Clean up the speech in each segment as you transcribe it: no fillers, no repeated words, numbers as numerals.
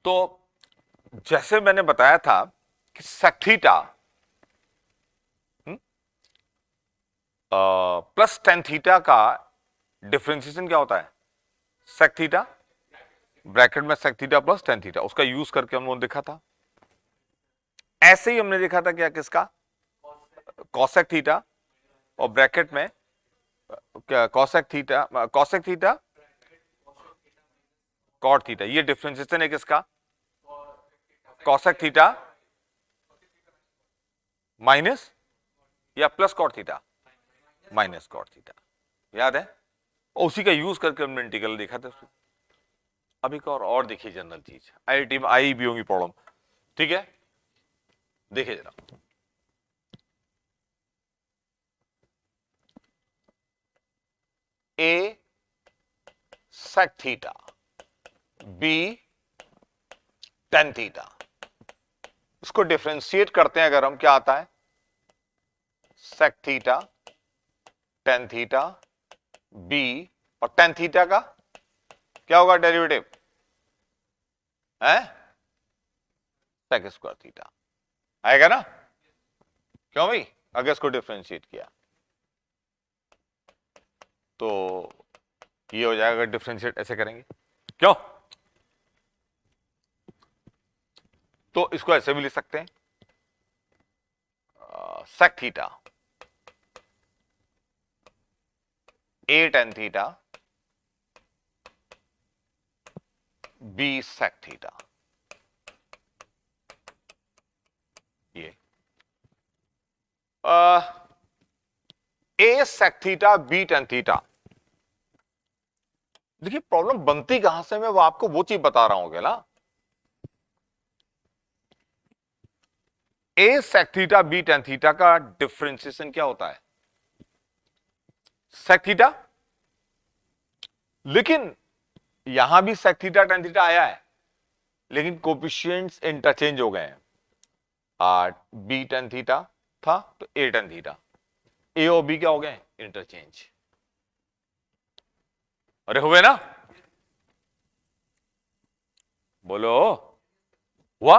तो जैसे मैंने बताया था कि sec theta plus tan theta का डिफरेंशिएशन क्या होता है? सेक थीटा ब्रैकेट में sec theta plus tan theta, उसका यूज करके हम लोगों ने देखा था। ऐसे ही हमने देखा था क्या, किसका? कॉसेक थीटा और ब्रैकेट में क्या, कॉसेक थीटा कॉट थीटा, ये डिफरेंशिएशन है किसका? कॉसेक थीटा माइनस या plus cot theta? Minus cot theta, याद है? और उसी का यूज करके हमने इंटीग्रल देखा था। अब एक और देखिए जनरल चीज, आईआईटी में आई भी होंगी प्रॉब्लम, ठीक है? देखिए जरा, a sec theta B tan theta, इसको डिफरेंशिएट करते हैं अगर हम, क्या आता है? Sec theta tan theta b, और टेन थीटा का क्या होगा डेरिवेटिव? है सेक स्क्वायर थीटा, आएगा ना? क्यों भाई? अगर इसको डिफरेंशिएट किया तो ये हो जाएगा, डिफरेंशिएट ऐसे करेंगे, क्यों? तो इसको ऐसे भी लिख सकते हैं, सेक थीटा ए tan theta b sec theta, ये a sec theta B tan theta. देखिए प्रॉब्लम बनती कहां से, मैं वो आपको वो चीज बता रहा हूं ना। A sec theta B tan theta का डिफरेंशिएशन क्या होता है? सेक थीटा, लेकिन यहां भी सेक थीटा टेन थीटा आया है, लेकिन कोफिशिएंट्स इंटरचेंज हो गए हैं। बी टेन थीटा था तो ए टेन थीटा, ए और बी क्या हो गए? इंटरचेंज। अरे हुए ना? बोलो, हुआ?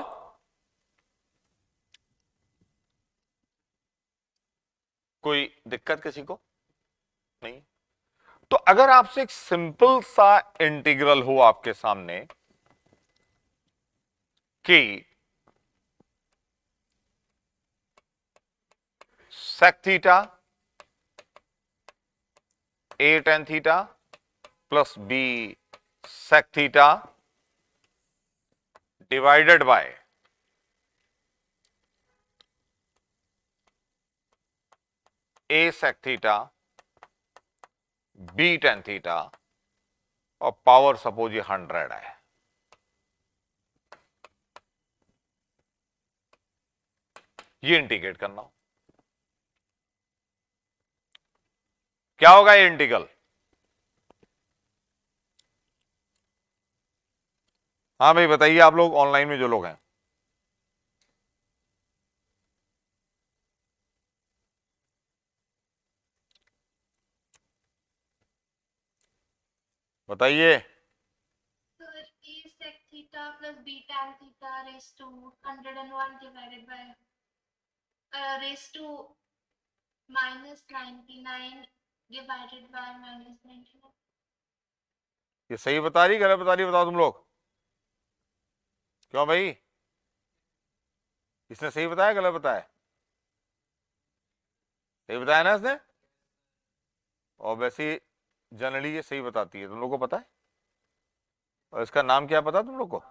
कोई दिक्कत किसी को? नहीं। तो अगर आपसे एक सिंपल सा इंटीग्रल हो आपके सामने कि sec theta A tan theta plus B sec theta divided by A sec theta B tan theta, और पावर सपोज ये 100 है, ये इंटीग्रेट करना हो, क्या होगा ये इंटीग्रल? हाँ भाई बताइए, आप लोग ऑनलाइन में जो लोग हैं, बताइए। Sir, a sec theta plus b tan theta raised to 101 divided by raised to minus 99 divided by minus 99. ये सही बता रही गलत बता रही, बताओ तुम लोग। क्यों भाई, इसने सही बताया गलत बताया? सही बताया ना इसने, और वैसे जनरली ये सही बताती है, तुम लोग को पता है। और इसका नाम क्या पता तुम लोग को?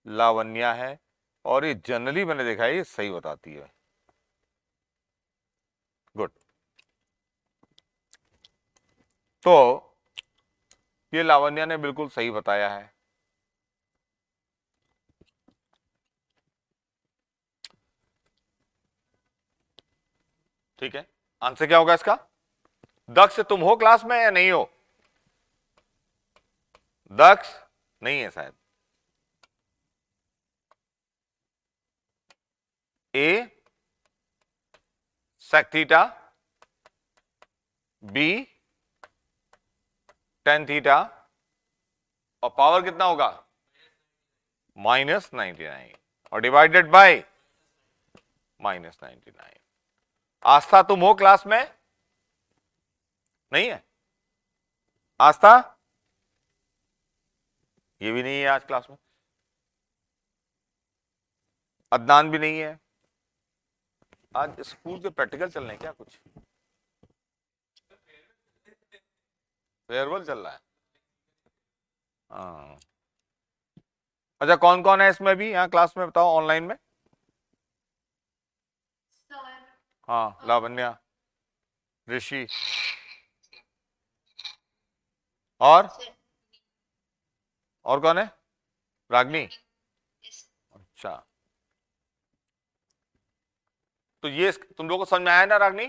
लावण्या है, और ये जनरली मैंने देखा है ये सही बताती है। गुड। तो ये लावण्या ने बिल्कुल सही बताया है। ठीक है, आंसर क्या होगा इसका? दक्ष तुम हो क्लास में या नहीं हो? दक्ष नहीं है शायद। A sec theta B tan theta, और पावर कितना होगा? माइनस 99 और डिवाइडेड बाय माइनस 99। आस्था तुम हो क्लास में? नहीं है आस्था? ये भी नहीं है आज क्लास में। अदनान भी नहीं है। आज स्कूल के प्रैक्टिकल चल रहे हैं क्या? कुछ फेयरवेल चल रहा है। हाँ, अच्छा कौन कौन है इसमें भी यहाँ क्लास में बताओ, ऑनलाइन में? सर हाँ, लावण्या, ऋषि और कौन है? रागनी। अच्छा, तो ये तुम लोगों को समझ में आया ना रागनी?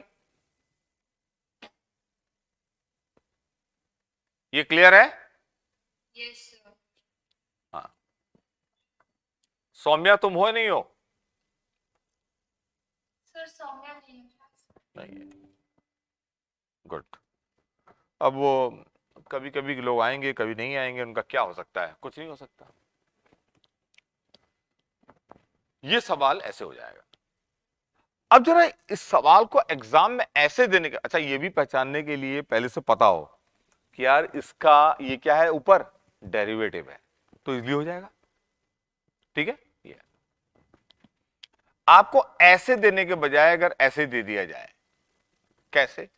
ये क्लियर है? Yes sir. हाँ। सौम्या तुम हो नहीं हो? सर सौम्या नहीं है। नहीं है, गुड। अब वो कभी कभी लोग आएंगे कभी नहीं आएंगे, उनका क्या हो सकता है? कुछ नहीं हो सकता। ये सवाल ऐसे हो जाएगा। अब जरा इस सवाल को एग्जाम में ऐसे देने का, अच्छा ये भी पहचानने के लिए पहले से पता हो कि यार इसका ये क्या है, ऊपर डेरिवेटिव है, तो इजीली हो जाएगा। ठीक है, ये आपको ऐसे देने के बजाय अगर ऐसे दे दिया जाए, कैसे?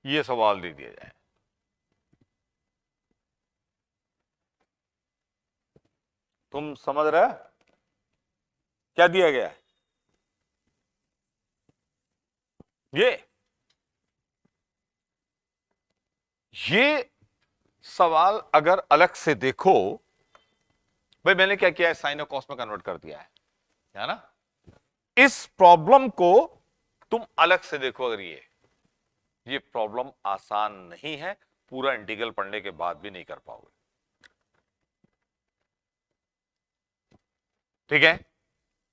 ये सवाल दे दिया जाए, तुम समझ रहे हो क्या दिया गया है? ये सवाल अगर अलग से देखो, भाई मैंने क्या किया है, साइन और कॉस में कन्वर्ट कर दिया है ना? इस प्रॉब्लम को तुम अलग से देखो, अगर ये प्रॉब्लम आसान नहीं है, पूरा इंटीग्रल पढ़ने के बाद भी नहीं कर पाओगे। ठीक है,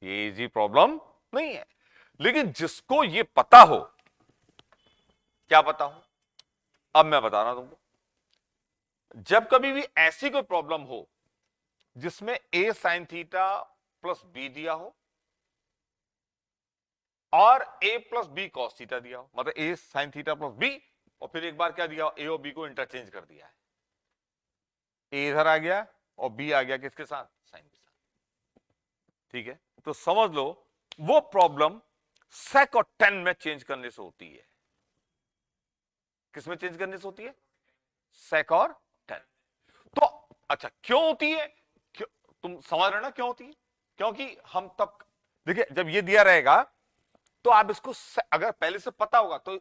ये इजी प्रॉब्लम नहीं है, लेकिन जिसको ये पता हो, क्या पता हो, अब मैं बता रहा हूं तुमको। जब कभी भी ऐसी कोई प्रॉब्लम हो जिसमें a sin theta plus B दिया हो और a plus B cos theta दिया हो, मतलब a sin theta plus B, और फिर एक बार क्या दिया, a और b को इंटरचेंज कर दिया है, a इधर आ गया और b आ गया किसके साथ, साइन के साथ। ठीक है, तो समझ लो वो प्रॉब्लम सेक और टेन में चेंज करने से होती है। किसमें चेंज करने से होती है? सेक और टेन। तो अच्छा क्यों होती है? क्यों, तुम समझ रहे ना क्यों होती है? क्योंकि हम तब, देखिए जब ये दिया रहेगा तो आप इसको अगर पहले से पता होगा तो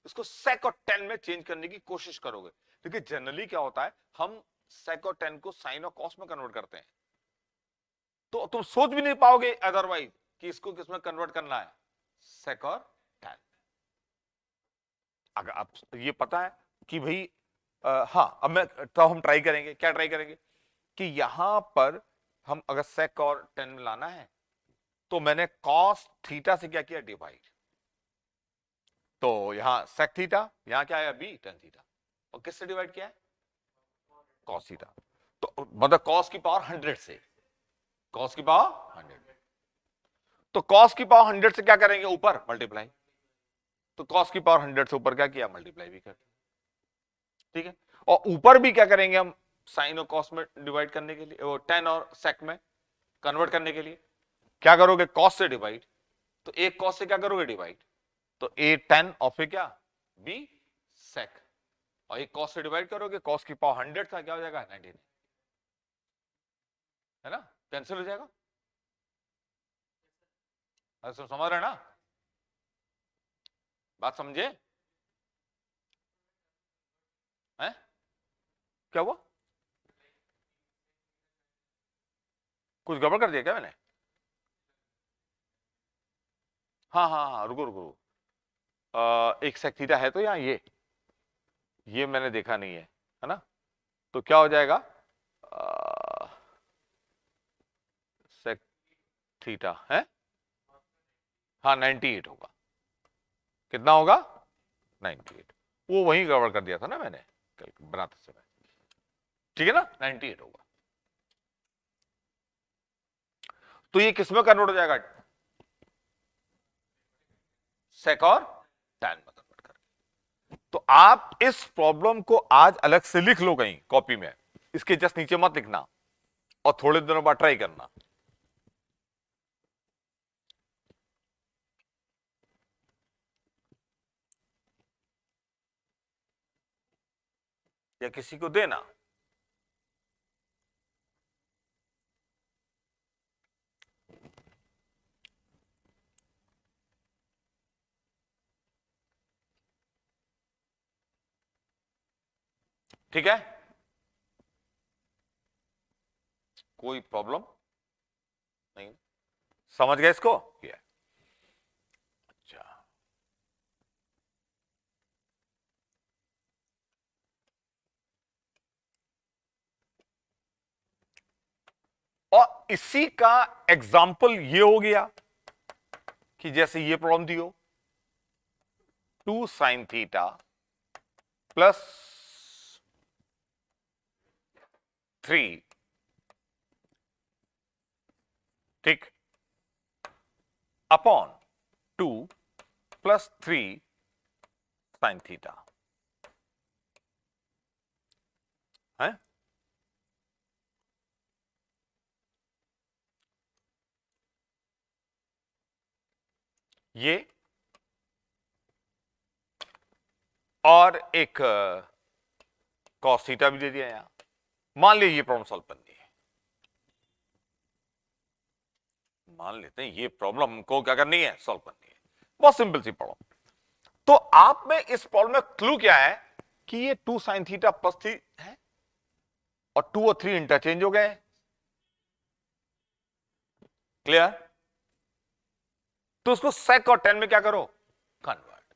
इसको सेक और टेन में चेंज करने की कोशिश करोगे। देखिए जनरली क्या होता है, हम सेक और टेन को साइन और कॉस में कन्वर्ट करते हैं, तो तुम सोच भी नहीं पाओगे अदरवाइज कि इसको किसमें कन्वर्ट करना है, सेक और टेन। अगर आप ये पता है कि भाई हाँ, अब मैं तो हम ट्राई करेंगे, क्या ट्राई करेंगे कि यहां पर हम अगर सेक और टेन में लाना है तो मैंने कॉस थीटा से क्या किया, डिवाइड, तो यहां सेक थीटा, यहां क्या आया बी टेन थीटा, और किससे डिवाइड किया है, कॉस थीटा, तो मतलब कॉस की पावर 100 से, कॉस की पावर 100, तो कॉस की पावर 100 से क्या करेंगे, ऊपर मल्टीप्लाई, तो कॉस की पावर 100 से ऊपर क्या किया, मल्टीप्लाई भी कर। ठीक है, और ऊपर भी क्या करेंगे हम, साइन और कॉस में डिवाइड करने के लिए, टेन और सेक में कन्वर्ट करने के लिए क्या करोगे, कॉस से डिवाइड, तो एक कॉस से क्या करोगे, डिवाइड, तो ए टेन और फिर क्या, बी सेक, और एक कॉस से डिवाइड करोगे, कॉस की पावर 100 था, क्या हो जाएगा 19, है ना, कैंसिल हो जाएगा। समझ रहे ना? बात समझे? हैं? क्या हुआ? कुछ गड़बड़ कर दिया क्या मैंने? हाँ हाँ हाँ, रुको रुको रुको। एक सेक थीटा है तो यहाँ ये मैंने देखा नहीं है ना? तो क्या हो जाएगा? सेक थीटा है, हाँ 98 होगा। कितना होगा? 98। वो वहीं गड़बड़ कर दिया था ना मैंने कल बनाते समय, ठीक है ना? 98 होगा। तो ये किसमें कन्वर्ट हो जाएगा? सेक और टैन में कन्वर्ट कर। तो आप इस प्रॉब्लम को आज अलग से लिख लो कहीं कॉपी में, इसके जस्ट नीचे मत लिखना, और थोड़े दिनों बाद ट्राई करना। या किसी को देना। ठीक है, कोई प्रॉब्लम नहीं? समझ गए इसको? ये अच्छा, और इसी का एग्जाम्पल ये हो गया कि जैसे ये प्रॉब्लम दी हो, 2 sin थीटा प्लस 3, ठीक, अपॉन 2 प्लस 3 sin थीटा है। ये और एक cos थीटा भी दे दिया यहां। मान लीजिए ये प्रॉब्लम सॉल्व करनी है, मान लेते हैं ये प्रॉब्लम को क्या करनी है? सॉल्व करनी है। बहुत सिंपल सी प्रॉब्लम। तो आप में इस प्रॉब्लम में क्लू क्या है कि ये 2 sin थीटा प्लस 3 है और 2 और 3 इंटरचेंज हो गए। क्लियर? तो उसको sec और tan में क्या करो? कन्वर्ट।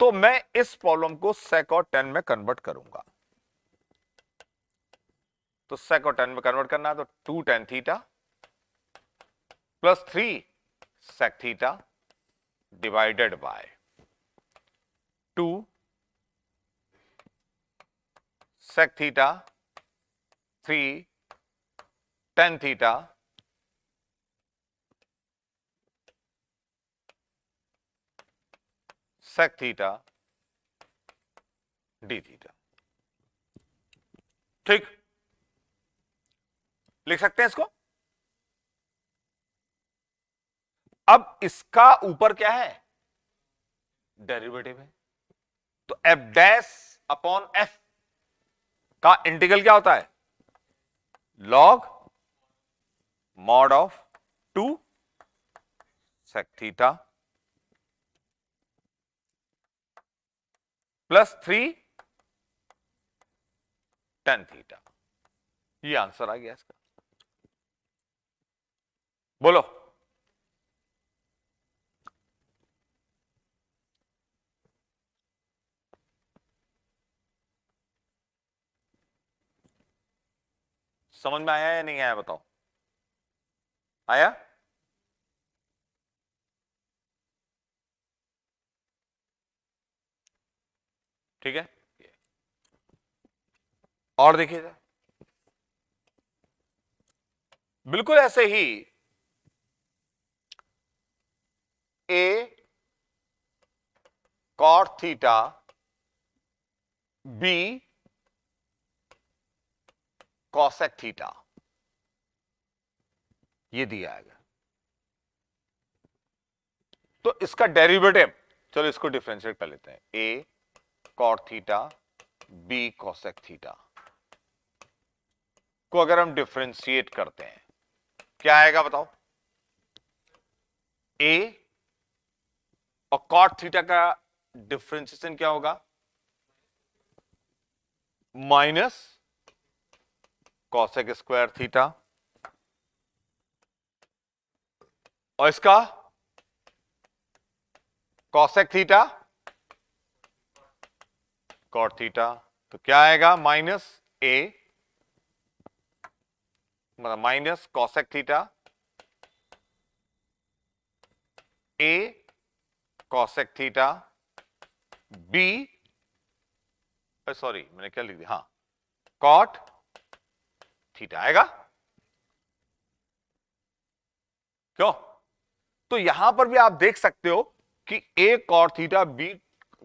तो मैं इस प्रॉब्लम को sec और tan में कन्वर्ट करूंगा। तो sec और tan में कन्वर्ट करना है तो 2 tan theta plus 3 sec theta divided bye 2 sec theta 3 tan theta sec theta d theta. ठीक, लिख सकते हैं इसको। अब इसका ऊपर क्या है? डेरिवेटिव है। तो एफ डैश अपॉन एफ का इंटीग्रल क्या होता है? Log mod of 2 sec theta plus 3 tan theta. ये आंसर आ गया इसका। बोलो, समझ में आया या नहीं आया? बताओ, आया? ठीक है, और देखिए बिल्कुल ऐसे ही a cot theta b cosec theta ये दिया है। तो इसका डेरिवेटिव, चलो इसको डिफरेंशिएट कर लेते हैं। a cot theta b cosec theta को अगर हम डिफरेंशिएट करते हैं क्या आएगा बताओ? a और cot थीटा का डिफरेंशिएशन क्या होगा? माइनस कॉसेक स्क्वायर थीटा, और इसका कॉसेक थीटा कॉट थीटा। तो क्या आएगा? माइनस ए, मतलब minus cosec theta a cosec theta B, sorry मैंने क्या लिख दिया, हाँ, कॉट थीटा आएगा। क्यों? तो यहां पर भी आप देख सकते हो कि a cot theta b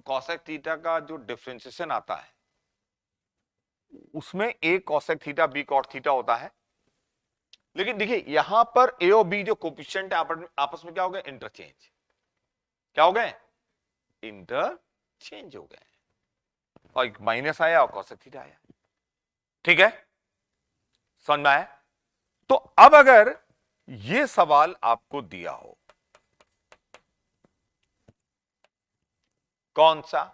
cosec theta का जो डिफरेंशिएशन आता है उसमें a cosec theta b cot theta होता है, लेकिन देखिए यहां पर ए और बी जो कोफिशिएंट है आपस में क्या हो गए? इंटरचेंज। क्या हो गए? इंटरचेंज हो गए, और एक माइनस आया और कॉसेक थीटा आया। ठीक है, समझ में आया? तो अब अगर ये सवाल आपको दिया हो, कौन सा?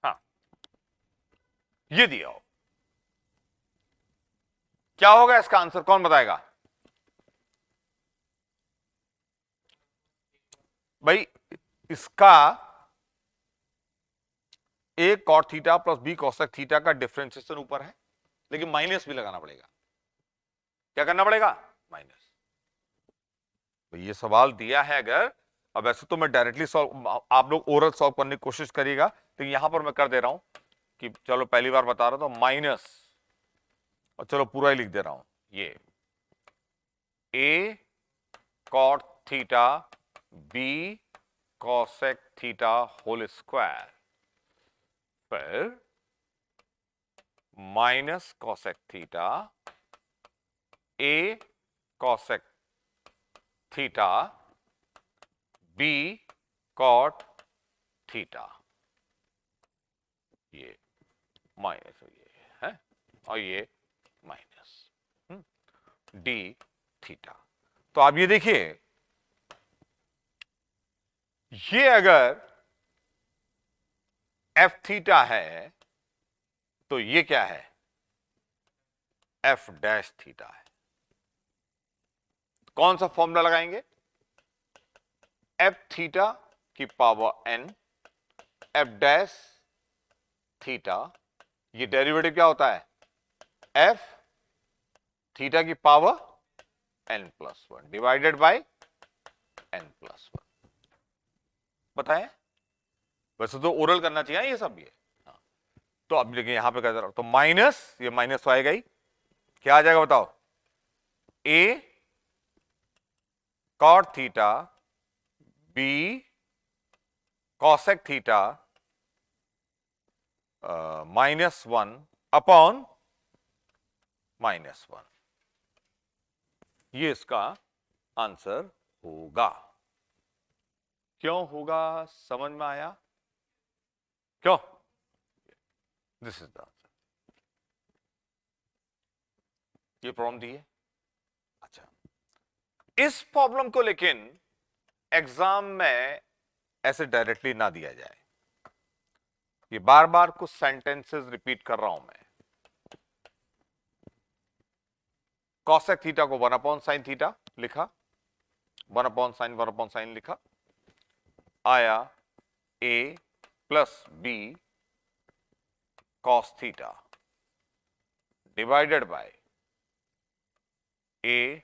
हाँ, ये दिया हो, क्या होगा इसका आंसर? कौन बताएगा भाई? इसका a cot theta plus b cosec theta का डिफरेंशिएशन ऊपर है, लेकिन माइनस भी लगाना पड़ेगा। क्या करना पड़ेगा? माइनस। तो ये सवाल दिया है अगर, अब ऐसे तो मैं डायरेक्टली सॉल्व, आप लोग ओरल सॉल्व करने की कोशिश करिएगा, लेकिन यहां पर मैं कर दे रहा हूं कि चलो पहली बार बता रहा था, माइनस, और चलो पूरा ही लिख दे रहा हूं, ये a cot theta b cosec theta whole square फिर minus cosec theta a cosec theta b cot theta, ये माइनस ये है और ये माइनस डी थीटा। तो आप ये देखिए, ये अगर एफ थीटा है तो ये क्या है? एफ डैश थीटा है। कौन सा फॉर्मूला लगाएंगे? एफ थीटा की power N F dash theta, ये डेरिवेटिव क्या होता है? एफ थीटा की power N plus one divided by N plus one. बताएं, वैसे तो ओरल करना चाहिए ये सब, ये हाँ। तो अब देखिए यहां पे क्या, तो माइनस, ये माइनस तो आएगा ही, क्या आ जाएगा बताओ? A cot theta b cosec theta minus one upon minus one, ये इसका आंसर होगा। क्यों होगा? समझ में आया? क्यों? This is the answer. ये प्रॉब्लम दी है। अच्छा, इस प्रॉब्लम को लेकिन एग्जाम में ऐसे डायरेक्टली ना दिया जाए, ये बार बार कुछ सेंटेंसेस रिपीट कर रहा हूं मैं। कॉसेक थीटा को 1 अपॉन साइन थीटा लिखा, 1 अपॉन साइन लिखा, आया a plus B cos theta divided by a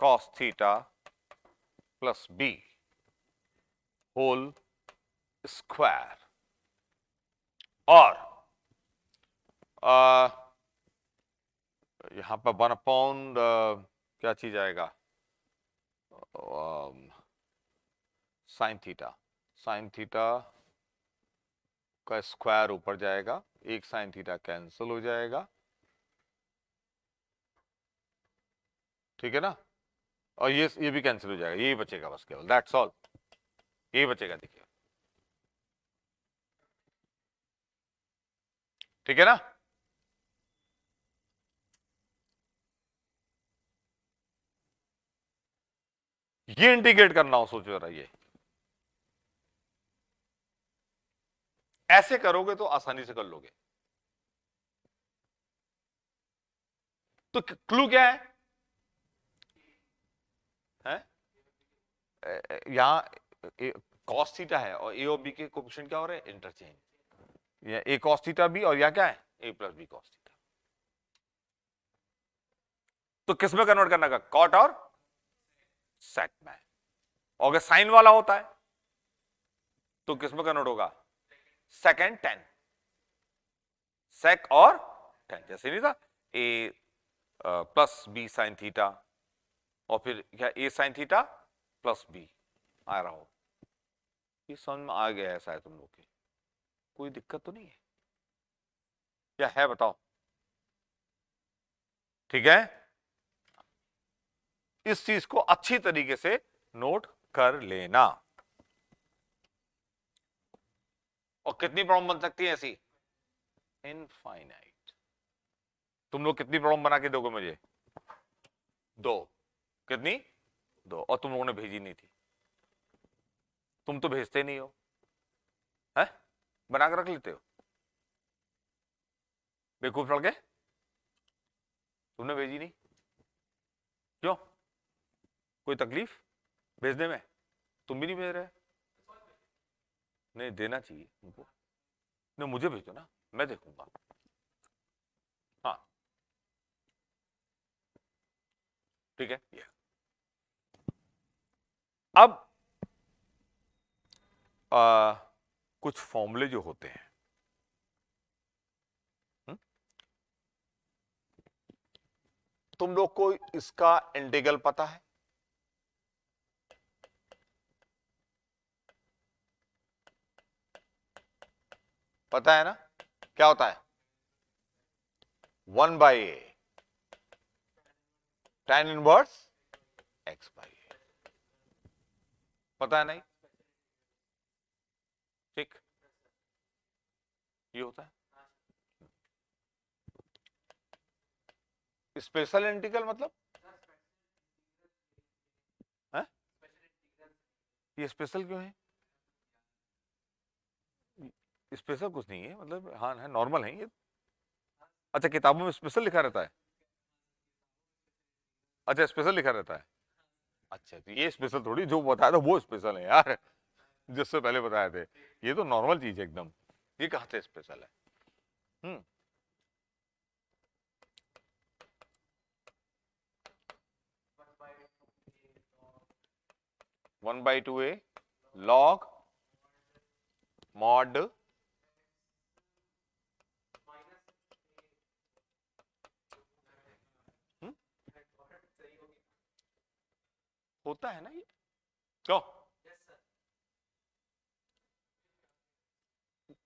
cos theta plus b whole square, और यहां पर 1 अपॉन क्या चीज आएगा? साइन थीटा का स्क्वायर ऊपर जाएगा एक साइन थीटा कैंसिल हो जाएगा, ठीक है ना, और ये भी कैंसिल हो जाएगा, यही बचेगा बस केवल, दैट्स ऑल, यही बचेगा, देखिए, ठीक है ना। ये इंटीग्रेट करना हो, सोचो जरा, ये ऐसे करोगे तो आसानी से कर लोगे। तो क्लू क्या है, यहां कॉस थीटा है और ए और बी के कोएफिशिएंट क्या हो रहे हैं, इंटरचेंज, ये ए कॉस थीटा बी और यहाँ क्या है, ए प्लस बी कॉस थीटा। तो किस में कन्वर्ट करना का, कॉट और सेक में। और अगर साइन वाला होता है तो किस में कन्वर्ट होगा, सेकेंड टेन, सेक और टेन, जैसे नहीं था ए प्लस बी साइन थीटा, और फिर क्या ए साइन थीटा प्लस बी आ रहा हो, ये समझ में आ गया है शायद तुम लोग के, कोई दिक्कत तो नहीं है, क्या है बताओ, ठीक है। इस चीज को अच्छी तरीके से नोट कर लेना। और कितनी प्रॉब्लम बन सकती है ऐसी, इनफाइनाइट। तुम लोग कितनी प्रॉब्लम बना के दोगे मुझे, दो, कितनी, दो, और तुम लोगों ने भेजी नहीं थी, तुम तो भेजते नहीं हो, है, बना के रख लेते हो, बेवकूफ लड़के, तुमने भेजी नहीं, क्यों, कोई तकलीफ भेजने में, तुम भी नहीं भेज रहे, नहीं देना चाहिए तुमको, नहीं मुझे भेजो ना, मैं देखूंगा, हाँ ठीक है। ये अब कुछ फॉर्मूले जो होते हैं, तुम लोग को इसका इंटीग्रल पता है, पता है ना, क्या होता है, 1/a tan इनवर्स x/a, पता है नहीं, ठीक, ये होता है स्पेशल इंटीग्रल, मतलब है, ये स्पेशल क्यों है, स्पेशल कुछ नहीं है, मतलब हाँ है, नॉर्मल है ये, अच्छा किताबों में स्पेशल लिखा रहता है, अच्छा स्पेशल लिखा रहता है, अच्छा तो ये स्पेशल थोड़ी, जो बताया था वो स्पेशल है यार, जिससे पहले बताए थे, ये तो नॉर्मल चीज है एकदम, ये कहाँ से स्पेशल है, 1/2a log mod होता है ना ये, क्यों,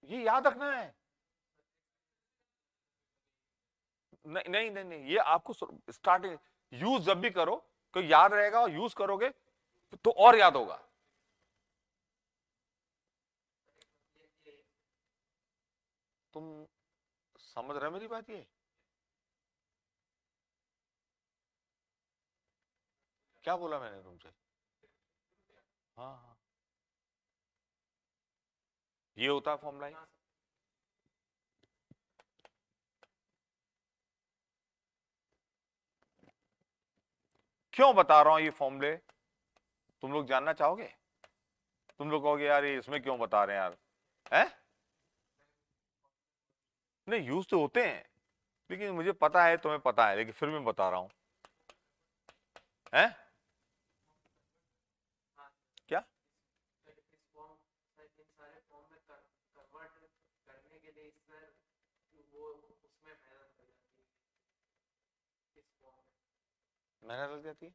ये याद रखना है, नहीं नहीं नहीं नहीं, ये आपको स्टार्टिंग यूज जब भी करो तो याद रहेगा, और यूज करोगे तो और याद होगा, तुम समझ रहे हो मेरी बात, ये क्या बोला मैंने तुमसे, हाँ हाँ, ये होता है फॉर्मूला, क्यों बता रहा हूं ये फॉर्मूले, तुम लोग जानना चाहोगे, तुम लोग कहोगे यार ये इसमें क्यों बता रहे हैं यार, हैं, नहीं यूज तो होते हैं, लेकिन मुझे पता है तुम्हें पता है, लेकिन फिर मैं बता रहा हूं, हैं, क्या, मेहनत लग जाती है,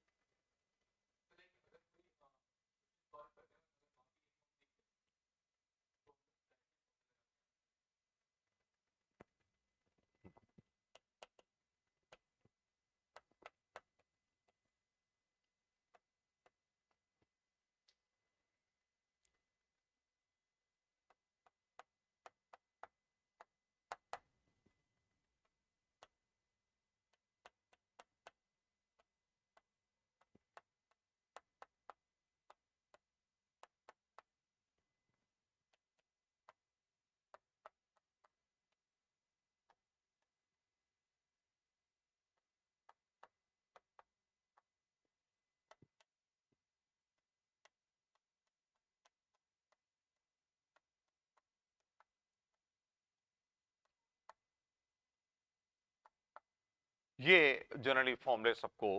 ये जनरली फॉर्मूले सबको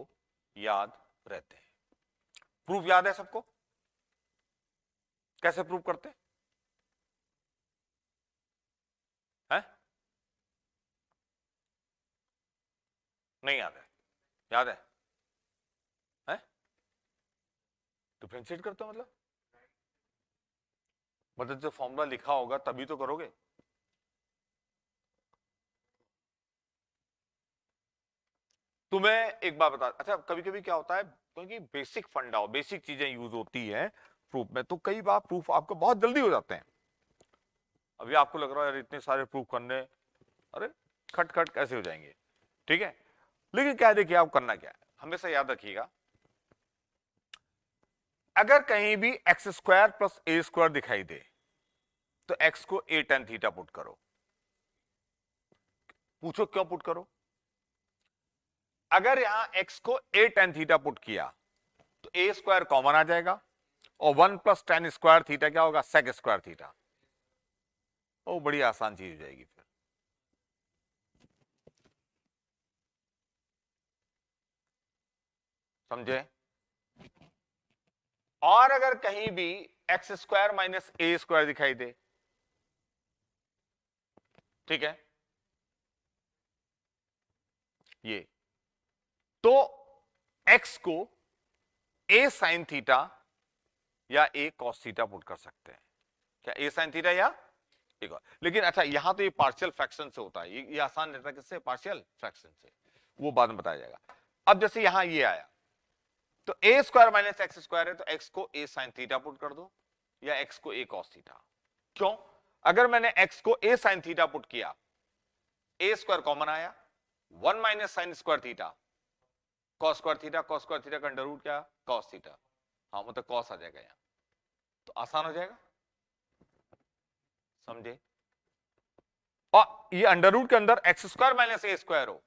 याद रहते हैं। प्रूफ याद है सबको? कैसे प्रूव करते हैं? नहीं याद है? याद है? डिफरेंशिएट करते हो मतलब जो फॉर्मूला लिखा होगा तभी तो करोगे। तुम्हें एक बात बता, अच्छा कभी कभी क्या होता है, क्योंकि बेसिक फंडा बेसिक चीजें यूज होती है प्रूफ में, तो कई बार प्रूफ आपको बहुत जल्दी हो जाते हैं। अभी आपको लग रहा है यार इतने सारे प्रूफ करने, अरे खट खट कैसे हो जाएंगे, ठीक है। लेकिन क्या है, देखिए आप करना क्या है, हमेशा याद रखिएगा, अगर कहीं भी एक्स स्क्वायर प्लस ए स्क्वायर दिखाई दे तो एक्स को ए टेन थीटा पुट करो। पूछो क्यों पुट करो? अगर यहां एक्स को ए टेन थीटा पुट किया तो ए स्क्वायर कॉमन आ जाएगा और 1 प्लस टेन स्क्वायर थीटा क्या होगा? सेक स्क्वायर थीटा। ओ बड़ी आसान चीज हो जाएगी फिर। समझे? और अगर कहीं भी एक्स स्क्वायर माइनस ए स्क्वायर दिखाई दे, ठीक है, ये तो एक्स को ए साइन थीटा या ए कॉस थीटा पुट कर सकते हैं। क्या ए साइन थीटा या एक और, लेकिन अच्छा यहां तो ये पार्शियल फ्रैक्शन से होता है, ये आसान रहता है किससे? पार्शियल फ्रैक्शन से, वो बाद में बताया जाएगा। अब जैसे यहां ये आया तो ए स्क्वायर माइनस एक्स स्क्वायर है तो एक्स को ए साइन थीटा पुट कर दो या एक्स को ए कॉस थीटा। क्यों? अगर मैंने एक्स को ए साइन थीटा पुट किया, ए स्क्वायर कॉमन आया, 1 minus sine square theta cos square theta का अंडर रूट क्या? Cos theta. हाँ मतलब कॉस आ जाएगा यहां, तो आसान हो जाएगा। समझे? और ये अंडर रूट के अंदर एक्स स्क्वायर माइनस ए स्क्वायर हो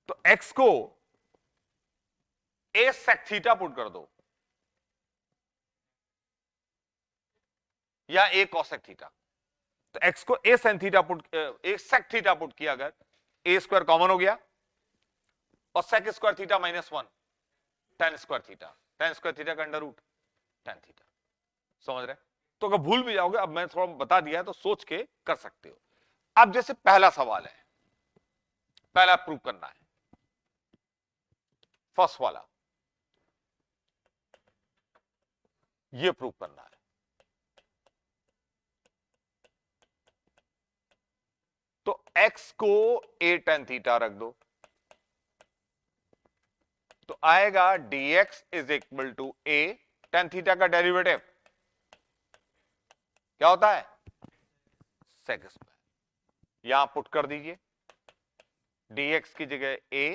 तो एक्स को ए सेक थीटा पुट कर दो या ए कॉसेक थीटा। तो एक्स को A sine theta put, A sec theta put किया, अगर ए स्क्वायर कॉमन हो गया और sec square theta minus 1 tan square theta का अंडर रूट टेन थीटा। समझ रहे? तो अगर भूल भी जाओगे, अब मैं थोड़ा बता दिया है तो सोच के कर सकते हो। अब जैसे पहला सवाल है, पहला प्रूव करना है, फर्स्ट वाला ये प्रूव करना है। तो x को a टेन थीटा रख दो तो आएगा dx is equal to a tan theta का डेरिवेटिव क्या होता है? Sec square. यहां पुट कर दीजिए, dx की जगह a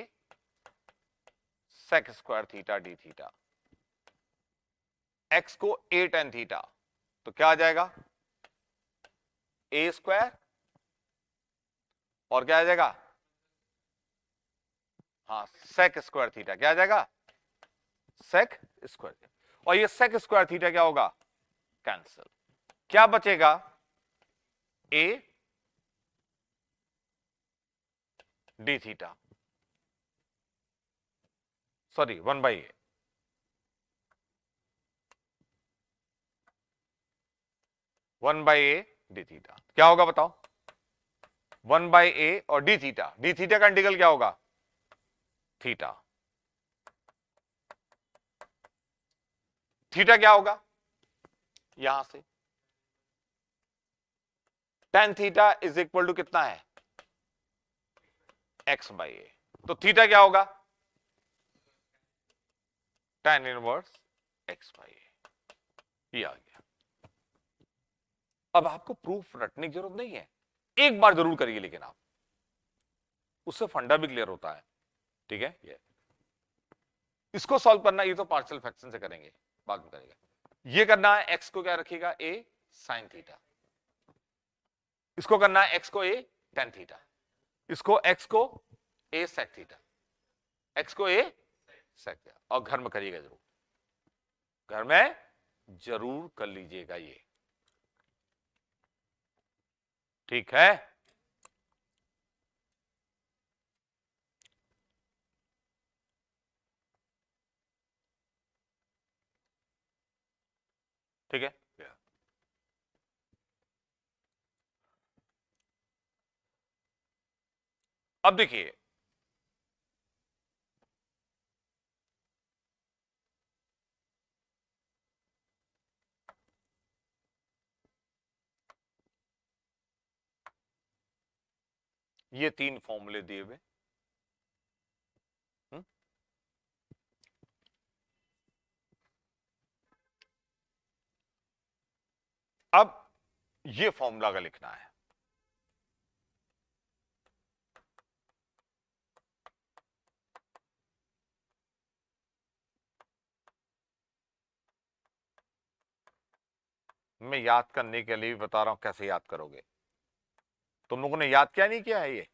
sec square theta D theta, x को a टेन थीटा तो क्या आ जाएगा? a स्क्वायर और क्या आ जाएगा? हाँ सेक स्क्वायर थीटा क्या आ जाएगा? Sec square theta. और ये सेक स्क्वायर थीटा क्या होगा? कैंसिल। क्या बचेगा? a D theta, sorry 1/a, one by A D theta क्या होगा बताओ? 1/a और डी थीटा का इंटीग्रल क्या होगा? थीटा। थीटा क्या होगा? यहां से tan theta is equal to कितना है? x/a। तो थीटा क्या होगा? Tan inverse x/a। ये आ गया। अब आपको प्रूफ रटने की जरूरत नहीं है, एक बार जरूर करिए, लेकिन आप उससे फंडा भी क्लियर होता है, ठीक है। ये इसको सॉल्व करना, ये तो पार्शियल फ्रैक्शन से करेंगे, बाद में करेंगे। ये करना है, एक्स को क्या रखिएगा? a sine theta. इसको करना है एक्स को a टेन थीटा, इसको एक्स को a सेक थीटा, एक्स को a सेक थीटा। और घर में करिएगा जरूर, घर में जरूर कर लीजिएगा ये, ठीक है। ठीक है। अब देखिए, ये 3 फॉर्मूले दिए हुए। हम्म? अब ये फॉर्मूला का लिखना है। मैं याद करने के लिए भी बता रहा हूं कैसे याद करोगे। तुम लोगों ने याद क्या नहीं किया है? ये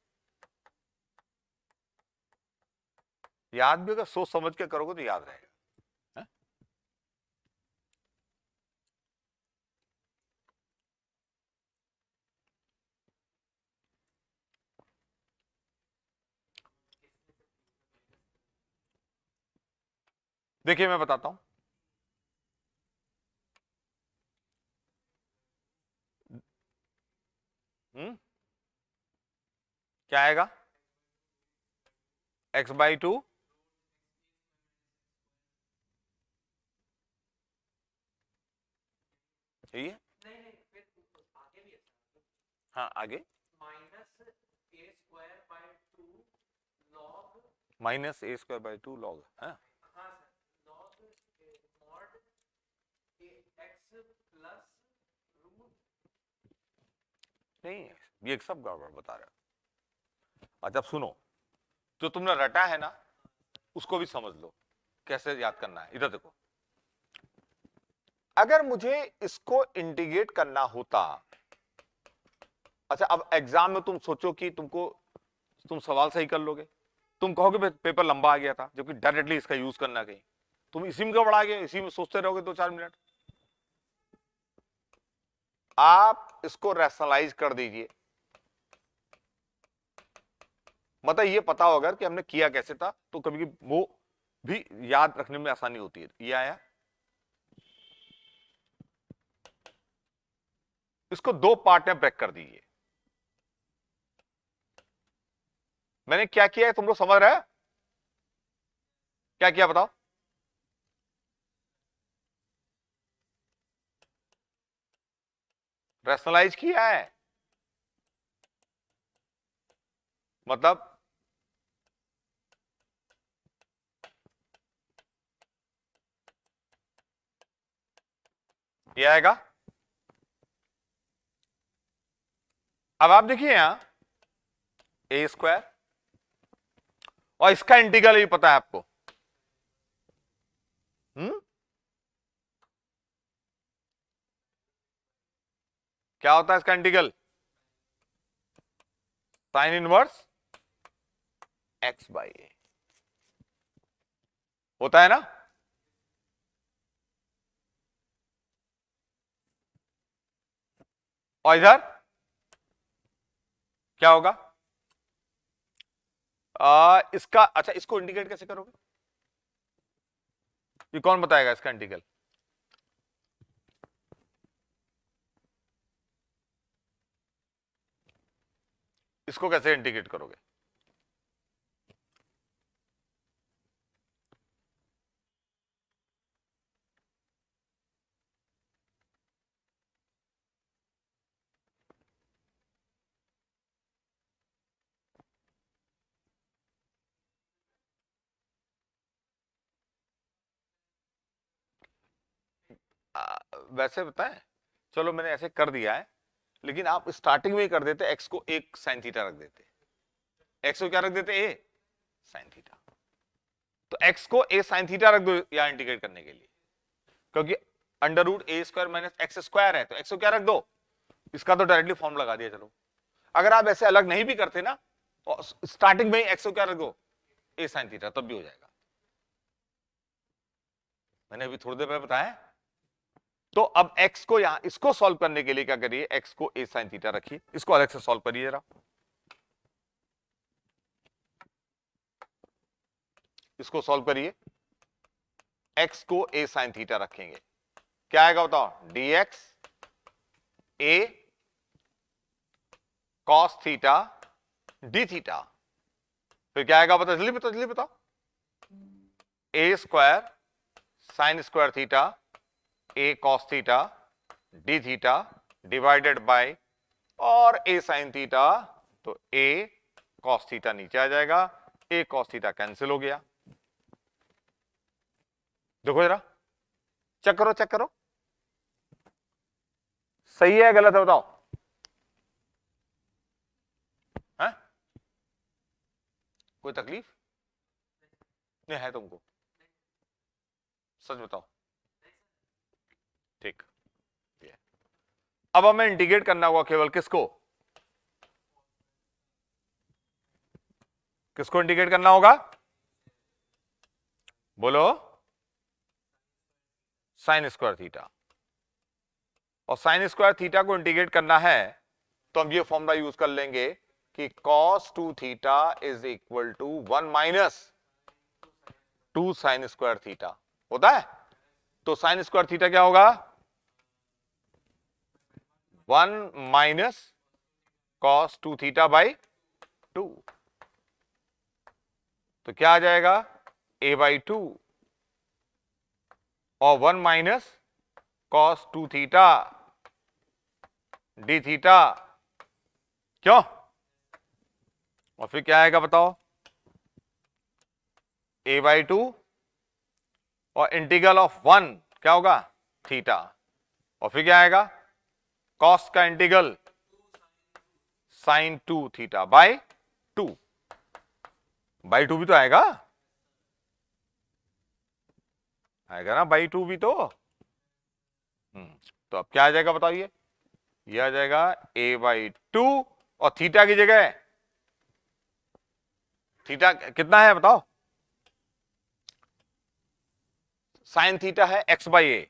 याद भी अगर सोच समझ के करोगे तो याद रहेगा। है? देखिए मैं बताता हूं। क्या आएगा? x/2 यही है। हाँ आगे -a²/2 log है। नहीं, ये एक सब गड़बड़ बता रहे हो। अच्छा सुनो, जो तुमने रटा है ना उसको भी समझ लो कैसे याद करना है। इधर देखो, अगर मुझे इसको इंटीग्रेट करना होता। अच्छा अब एग्जाम में तुम सोचो कि तुम सवाल सही कर लोगे, तुम कहोगे पेपर लंबा आ गया था, जो कि डायरेक्टली इसका यूज करना कहीं तुम इसी में गड़बड़ा गए, इसी में सोचते रहोगे 2-4 मिनट। आप इसको रैशनलाइज कर दीजिए, मतलब ये पता होगा कि हमने किया कैसे था, तो कभी वो भी याद रखने में आसानी होती है। ये आया, इसको 2 पार्ट में ब्रेक कर दीजिए। मैंने क्या किया है तुम लोग समझ रहे हैं? क्या किया बताओ? रैशनलाइज किया है, मतलब ये आएगा। अब आप देखिए यहां a² और इसका इंटीग्रल भी पता है आपको। क्या होता है इसका इंटीग्रल? साइन इनवर्स x/a होता है ना। और इधर क्या होगा? इसका, अच्छा इसको इंटीग्रेट कैसे करोगे? ये कौन बताएगा इसका इंटीग्रल? इसको कैसे इंटीग्रेट करोगे? वैसे बताएं, चलो मैंने ऐसे कर दिया है, लेकिन आप स्टार्टिंग में ही कर देते, एक्स को एक साइन थीटा रख देते। एक्स को क्या रख देते? ए साइन थीटा। तो एक्स को ए साइन थीटा रख दो यहां इंटीग्रेट करने के लिए, क्योंकि √a² - x² है, तो एक्स को क्या रख दो? इसका तो डायरेक्टली फॉर्म लगा दिया। चलो अगर आप ऐसे अलग नहीं भी करते ना, और स्टार्टिंग में ही एक्स को क्या रख दो? ए साइन थीटा, तब भी हो जाएगा। मैंने अभी थोड़ी देर पहले बताया। तो अब x को यहां इसको सॉल्व करने के लिए क्या करिए, x को a sin थीटा रखिए, इसको अलग से सॉल्व करिए जरा। इसको सॉल्व करिए, x को a sin थीटा रखेंगे, क्या आएगा बताओ, dx a cos theta d theta. फिर क्या आएगा बताओ, जल्दी बताओ, a square sine square theta a cos theta d theta divided bye और a sin थीटा, तो a cos थीटा नीचे आ जाएगा, a cos थीटा कैंसिल हो गया। देखो जरा, चेक करो, सही है गलत है बताओ, है कोई तकलीफ नहीं है तुमको, सच बताओ, ठीक। अब हमें इंटीग्रेट करना होगा केवल किसको इंटीग्रेट करना होगा, बोलो, साइन स्क्वायर थीटा। और साइन स्क्वायर थीटा को इंटीग्रेट करना है तो हम ये फॉर्मूला यूज कर लेंगे कि cos 2 theta is equal to 1 minus 2 sine square theta होता है। तो साइन स्क्वायर थीटा क्या होगा, 1 माइनस cos 2 थीटा बाई 2। तो क्या आ जाएगा, a बाई 2 और 1 minus cos 2 theta d theta, क्यों, और फिर क्या आएगा बताओ, a बाई 2 और इंटीग्रल ऑफ 1 क्या होगा, थीटा, और फिर क्या आएगा, cos का इंटीग्रल साइन 2 थीटा बाई 2 भी तो आएगा ना, बाई 2 भी तो। तो अब क्या आ जाएगा बताइए, ये आ जाएगा a बाई 2 और थीटा की जगह थीटा कितना है बताओ, साइन थीटा है x बाई ए,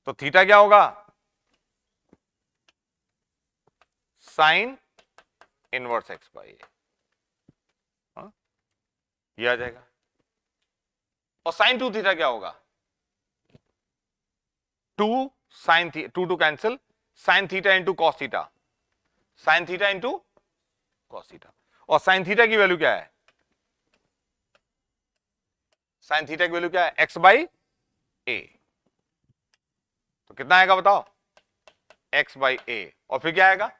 तो थीटा क्या होगा, साइन इनवर्स x बाई ए, ये आ जाएगा। और साइन 2 थीटा क्या होगा, 2 sine theta, 2 cancel, sine theta into cos theta, sine theta into cos theta. और साइन थीटा की वैल्यू क्या है, साइन थीटा की वैल्यू क्या है, x बाई ए, तो कितना आएगा बताओ, x बाई ए, और फिर क्या आएगा,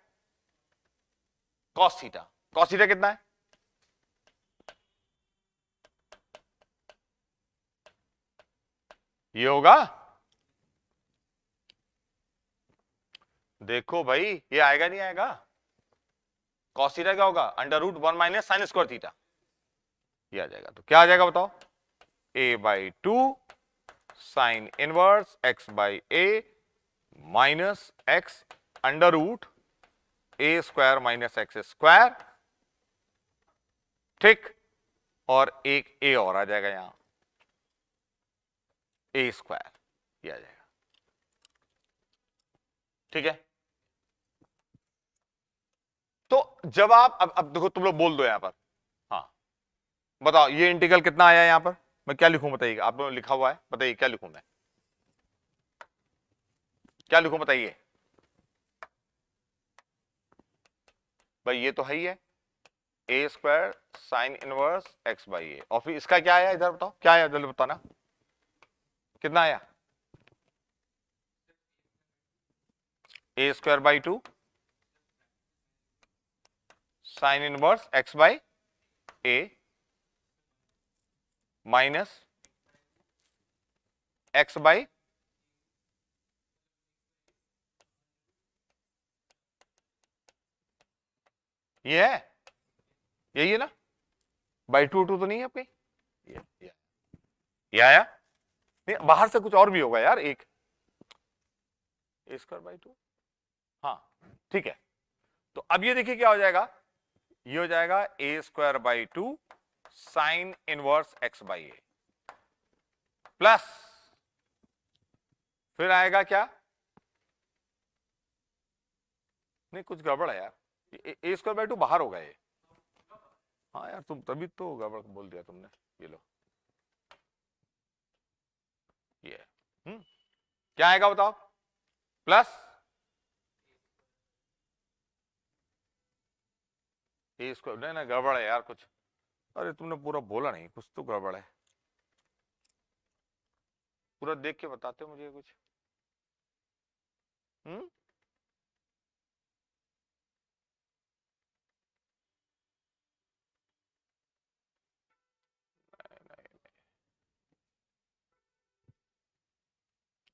कॉस थीटा, कॉस थीटा कितना है, ये होगा, देखो भाई ये आएगा नहीं आएगा, कॉस थीटा क्या होगा, under root 1 minus sine square theta, ये आ जाएगा। तो क्या आ जाएगा बताओ, a by 2 sine inverse x by A minus x under root a square minus X square, ठीक, और एक a और आ जाएगा यहां, a स्क्वायर, ये आ जाएगा, ठीक है। तो जब आप अब देखो, तुम लोग बोल दो यहां पर, हाँ बताओ ये इंटीग्रल कितना आया यहां पर, मैं क्या लिखूं बताइए, आप लोगों ने लिखा हुआ है, बताइए क्या लिखूं मैं, क्या लिखूं बताइए भाई, ये तो है ही है a square sine inverse x by a, और फिर इसका क्या आया इधर बताओ, क्या आया जल्दी बताना, कितना आया, a square by 2 sine inverse x by A minus x by, ये है, यही है ना, बाई 2 तो नहीं है आपकी, ये आया नहीं, बाहर से कुछ और भी होगा यार, एक ए स्क्वायर बाई 2, हाँ ठीक है। तो अब ये देखिए क्या हो जाएगा, ये हो जाएगा a square by 2 sine inverse x by a plus, फिर आएगा क्या, नहीं कुछ गड़बड़ है यार, ए स्क्वायर बाई 2 बाहर होगा ये, हाँ यार तुम तभी तो गड़बड़ बोल दिया तुमने, ये लो ये, क्या आएगा बताओ? प्लस ए स्क्वायर, नहीं ना गड़बड़ है यार कुछ। अरे तुमने पूरा बोला नहीं, कुछ तो गड़बड़ है। पूरा देख के बताते हो मुझे कुछ। हम्म,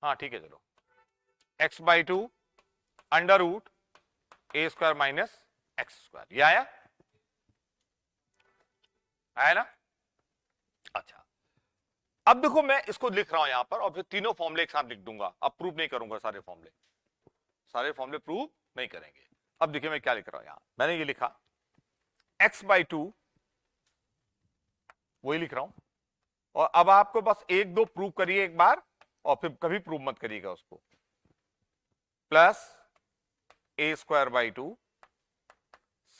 हाँ ठीक है चलो। x/2 अंडर रूट ए स्क्वायर माइनस एक्स स्क्वायर, ये आया, आया ना? अच्छा, अब देखो मैं इसको लिख रहा हूं यहां पर और फिर तीनों फॉर्मूले एक साथ लिख दूंगा। अब प्रूव नहीं करूंगा, सारे फॉर्मूले प्रूव नहीं करेंगे। अब देखिए मैं क्या लिख रहा हूं यहां, मैंने ये लिखा x/2, वही लिख रहा हूं। और अब आपको बस एक दो प्रूव करिए एक बार, और फिर कभी प्रूव मत करिएगा उसको। Plus a²/2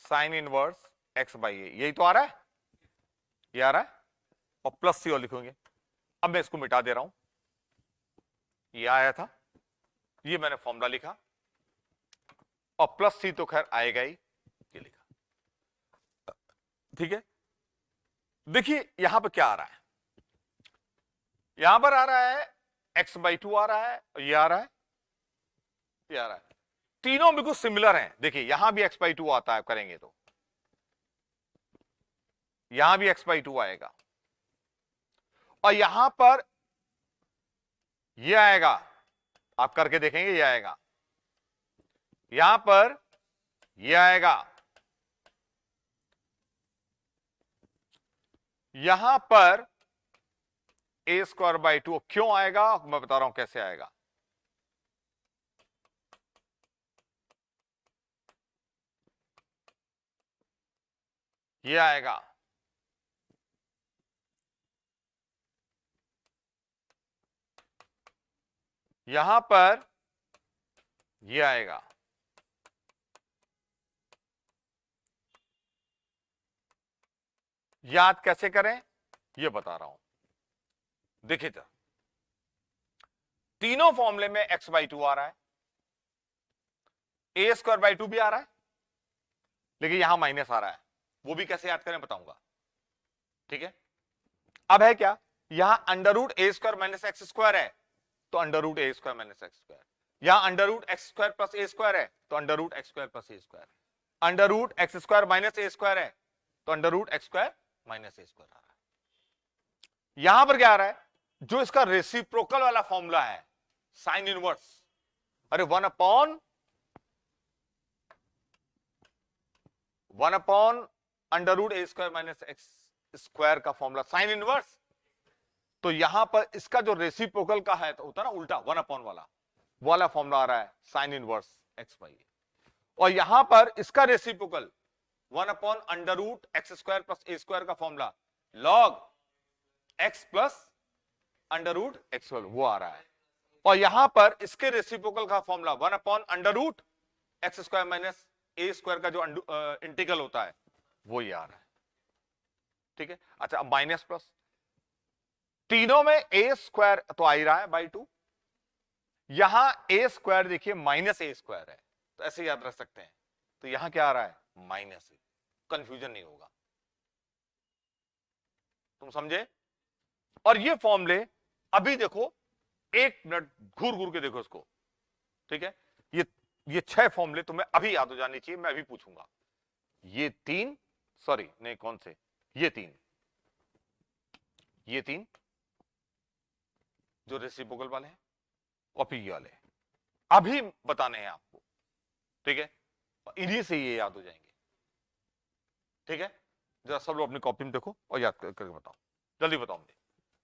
sine inverse x/a, यही तो आ रहा है, ये आ रहा है। और प्लस सी और लिखोगे। अब मैं इसको मिटा दे रहा हूं, ये आया था, ये मैंने फॉर्मूला लिखा, और प्लस सी तो खैर आएगा ही, ये लिखा। ठीक है, देखिए यहां पर क्या आ रहा है, यहां पर आ रहा है x/2 आ रहा है, और ये आ रहा है, ये आ रहा है। तीनों बिल्कुल सिमिलर हैं। देखिए यहां भी x/2 आता है, करेंगे तो यहां भी x/2 आएगा, और यहां पर ये आएगा, आप करके देखेंगे ये आएगा, यहां पर ये आएगा, यहां पर a²/2 क्यों आएगा मैं बता रहा हूं कैसे आएगा। ये आएगा, यहां पर ये आएगा, याद कैसे करें ये बता रहा हूं। देखिए तो तीनों फॉर्मूले में x/2 आ रहा है, a²/2 भी आ रहा है, लेकिन यहां माइनस आ रहा है, वो भी कैसे याद करें बताऊंगा। ठीक है, अब है क्या, यहां √a² माइनस एक्स स्क्वायर है, तो √a² माइनस एक्स स्क्वायर, यहां √x² प्लस a² है, तो √x² plus a², √x² minus a² है, तो √x² माइनस a² आ रहा है। यहां पर क्या आ रहा है, जो इसका रेसिप्रोकल वाला फॉर्मूला है साइन इनवर्स, अरे 1/√a² माइनस एक्स स्क्वायर का फॉर्मूला साइन इनवर्स, तो यहां पर इसका जो रेसिप्रोकल का है तो होता है ना उल्टा 1/ वाला फॉर्मूला आ रहा है साइन इनवर्स x/a, और यहां पर इसका रेसिप्रोकल 1/√x² प्लस a² का formula log x plus √x², वो आ रहा है। और यहां पर इसके रेसिप्रोकल का फॉर्मूला 1/√x² माइनस a² का जो इंटीग्रल होता है वो ये आ रहा है। ठीक है, अच्छा अब माइनस प्लस, तीनों में a² तो आ ही रहा है बाई 2, यहां a² देखिए माइनस a² है, तो ऐसे याद रख सकते हैं, तो यहां क्या आ रहा है माइनस, कंफ्यूजन नहीं होगा, तुम समझे। और ये फॉर्मूले अभी देखो, एक मिनट घूर घूर के देखो इसको। ठीक है, ये 6 फॉर्मूले तुम्हें अभी याद हो जानी चाहिए, मैं अभी पूछूंगा। ये 3, सॉरी नहीं कौन से, ये 3 जो रेसिप्रोकल वाले हैं, और फिर ये वाले अभी बताने हैं आपको। ठीक है, इन्हीं से ये याद हो जाएंगे। ठीक है, जरा सब लोग अपनी कॉपी में देखो और याद करके बताओ, जल्दी बताओ मुझे,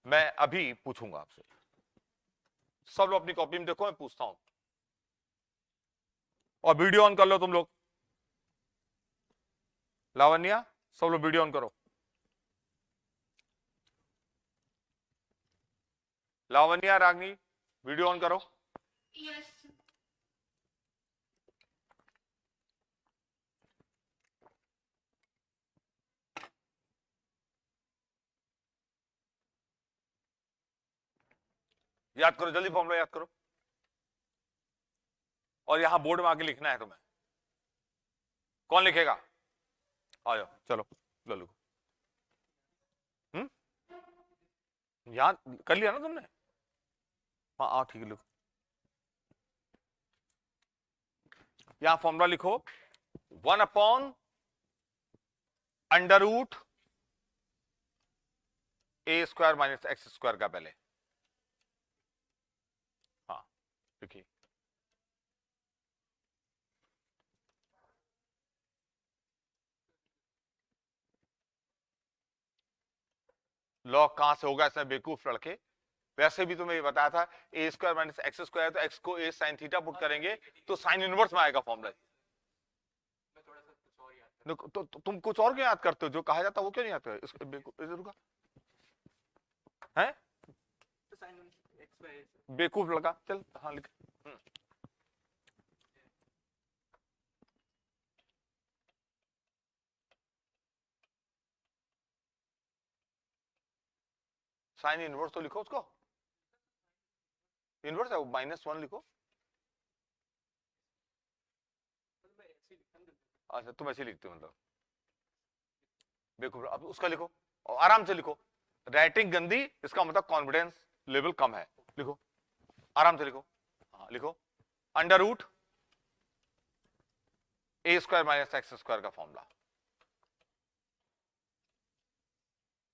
मैं अभी पूछूंगा आपसे। सब लोग अपनी कॉपी में देखो, मैं पूछता हूं, और वीडियो ऑन कर लो तुम लोग। लावण्या सब लोग वीडियो ऑन करो, लावण्या रागनी वीडियो ऑन करो। Yes. याद करो जल्दी, फॉर्मूला याद करो। और यहां बोर्ड में आके लिखना है तुम्हें। कौन लिखेगा? आ जाओ, चलो लो लिखो। याद कर लिया ना तुमने? हाँ आ ठीक है, लिखो। यहां फॉर्मूला लिखो, 1/√a² - x² का पहले। हाँ देखिए, लॉग कहां से होगा इसमें बेवकूफ लड़के? वैसे भी तुम्हें ये बताया था a² - x², तो x को a sin थीटा पुट करेंगे तो साइन इनवर्स में आएगा फॉर्मूला। तो तुम कुछ और क्यों याद करते हो? जो कहा जाता है वो क्यों नहीं आता है? है बेवकूफ लड़का। चल हाँ लिख। साइन इनवर्स तो लिखो, उसको इनवर्स है वो, -1 लिखो। अच्छा तुम ऐसे लिखते हो मतलब बेवकूफ। अब उसका लिखो और आराम से लिखो। राइटिंग गंदी, इसका मतलब कॉन्फिडेंस लेवल कम है। लिखो आराम से लिखो। हाँ लिखो, √a² - x² का फॉर्मूला।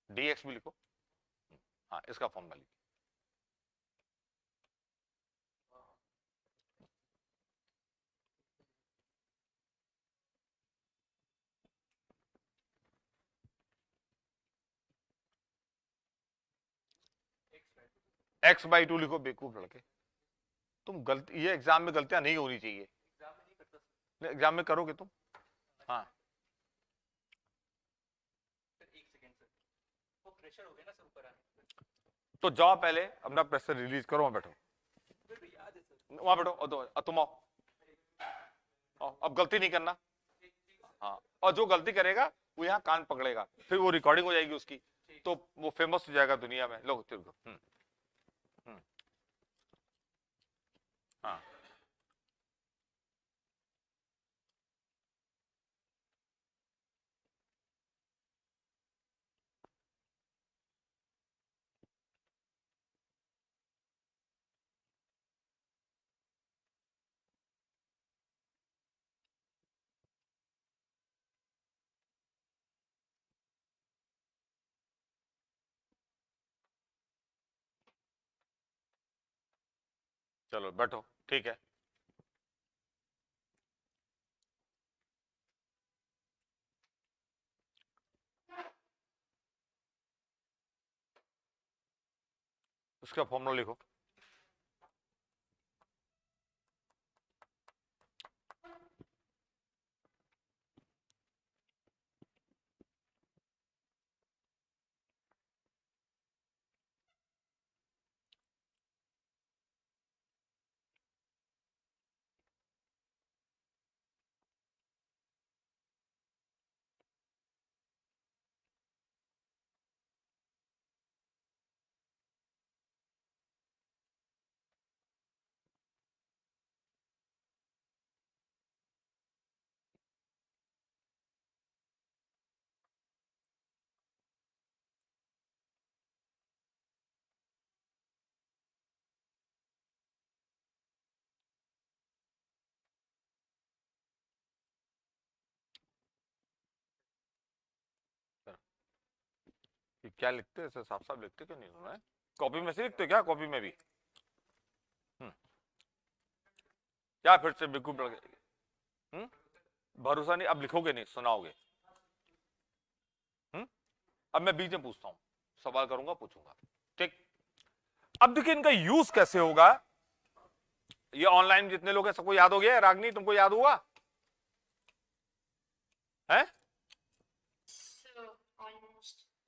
dx भी लिखो। हाँ इसका फॉर्मूला लिखो। x/2 लिखो बेवकूफ लड़के। तुम गलती, ये एग्जाम में गलतियां नहीं होनी चाहिए। एग्जाम में करोगे तुम? हाँ तो जाओ पहले अपना प्रेशर रिलीज करो, वहां बैठो, वहां बैठो और तुम आओ, अब गलती नहीं करना। हाँ, और जो गलती करेगा वो यहाँ कान पकड़ेगा, फिर वो रिकॉर्डिंग हो जाएगी उसकी, तो वो फेमस हो जाएगा दुनिया में। लो चलो। हाँ चलो बैठो, ठीक है। उसका फॉर्मूला लिखो। कि क्या लिखते हैं, साफ साफ लिखते क्यों नहीं हो? कॉपी में से लिखते हो क्या? कॉपी में भी क्या फिर से बेवकूफ लग गए? भरोसा नहीं, अब लिखोगे नहीं, सुनाओगे। अब मैं बीच में पूछता हूं, सवाल करूंगा, पूछूंगा, ठीक? अब देखिए इनका यूज कैसे होगा। ये ऑनलाइन जितने लोग हैं सबको याद हो गया? रागनी तुमको याद हुआ है?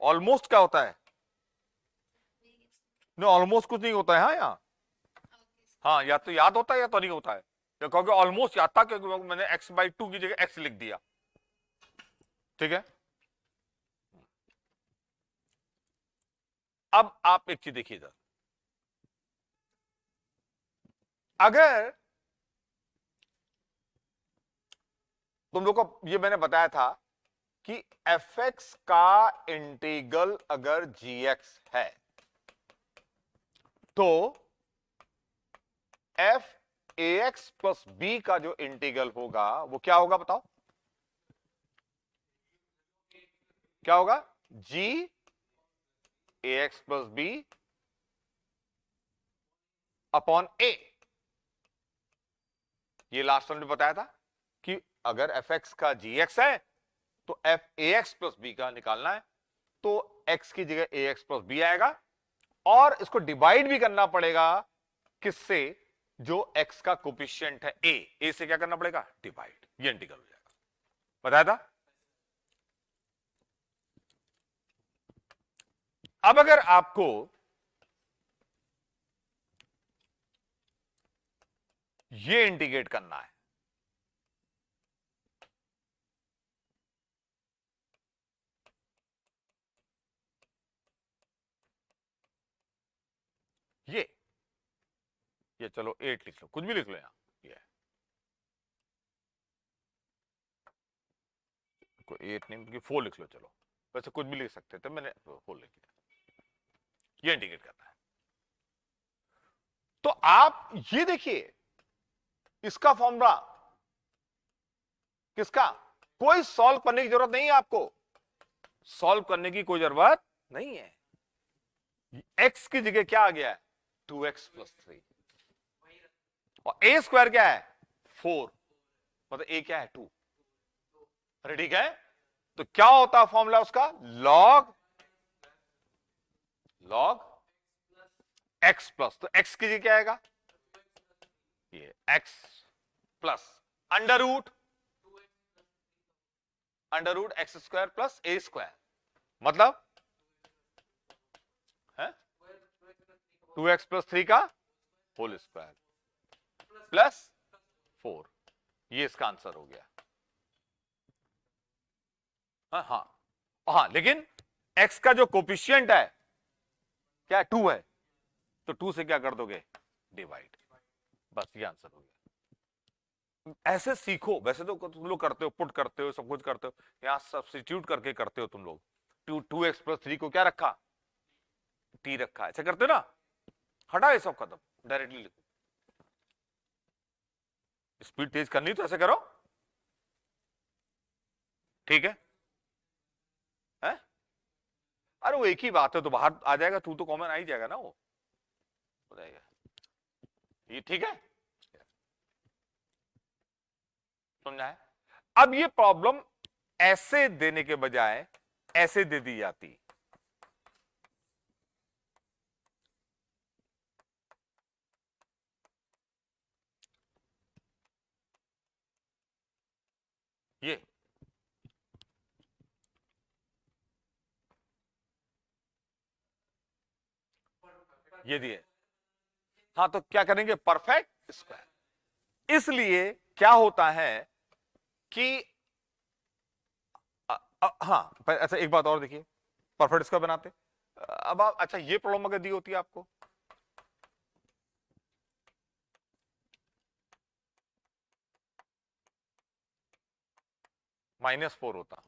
ऑलमोस्ट क्या होता है? नहीं, ऑलमोस्ट कुछ नहीं होता है। हाँ यहाँ, हाँ या तो याद होता है या तो नहीं होता है। तो कहोगे ऑलमोस्ट याद था क्योंकि मैंने x/2 की जगह x लिख दिया, ठीक है। अब आप एक चीज देखिए इधर, अगर तुम लोग को ये मैंने बताया था कि fx का इंटीग्रल अगर gx है तो f ax प्लस b का जो इंटीग्रल होगा वो क्या होगा बताओ, क्या होगा? g ax plus b upon a। ये लास्ट में बताया था कि अगर fx का gx है तो f ax प्लस b का निकालना है, तो x की जगह ax प्लस b आएगा और इसको डिवाइड भी करना पड़ेगा किससे? जो x का कोफिशिएंट है a से क्या करना पड़ेगा? डिवाइड। ये इंटीग्रल हो जाएगा, बताया था। अब अगर आपको ये इंटीग्रेट करना है, ये चलो 8 लिख लो, कुछ भी लिख लो यहां, ये कोई 8 नहीं, क्योंकि 4 लिख लो, चलो वैसे कुछ भी लिख सकते थे, मैंने 4 लिख दिया। ये इंटीग्रेट करना है तो आप ये देखिए, इसका फॉर्मूला किसका? कोई सॉल्व करने की जरूरत नहीं है, आपको सॉल्व करने की कोई जरूरत नहीं है। x की जगह क्या आ गया है? 2x प्लस 3 और a स्क्वायर क्या है? 4, मतलब a क्या है? 2। अरे ठीक है, तो क्या होता है फॉर्मूला उसका? log x प्लस, तो x की जगह क्या आएगा? ये x plus under root X square plus a square, मतलब है 2x प्लस 3 का होल स्क्वायर प्लस 4। ये इसका आंसर हो गया। हाँ, लेकिन x का जो कोफिशिएंट है क्या? 2 है, तो 2 से क्या कर दोगे? डिवाइड। बस ये आंसर हो गया। ऐसे सीखो, वैसे तो तुम लोग करते हो, पुट करते हो, सब कुछ करते हो, यहां सब्स्टिट्यूट करके करते हो तुम लोग। 2x प्लस 3 को क्या रखा? t रखा, ऐसे करते हो ना। हटा ये सब, खत्म, डायरेक्टली लिखो। स्पीड तेज करनी तो ऐसे करो, ठीक है? अरे वो एक ही बात है, तो बाहर आ जाएगा, तू तो कॉमन आ ही जाएगा ना, वो हो जाएगा। ये ठीक है, समझा है? अब ये प्रॉब्लम ऐसे देने के बजाय ऐसे दे दी जाती, ये दिए। हाँ, तो क्या करेंगे? Perfect square. इसलिए क्या होता है कि हाँ, अच्छा एक बात और देखिए, परफेक्ट स्क्वायर बनाते। अब आप, अच्छा ये प्रॉब्लम अगर दी होती है आपको, -4 होता,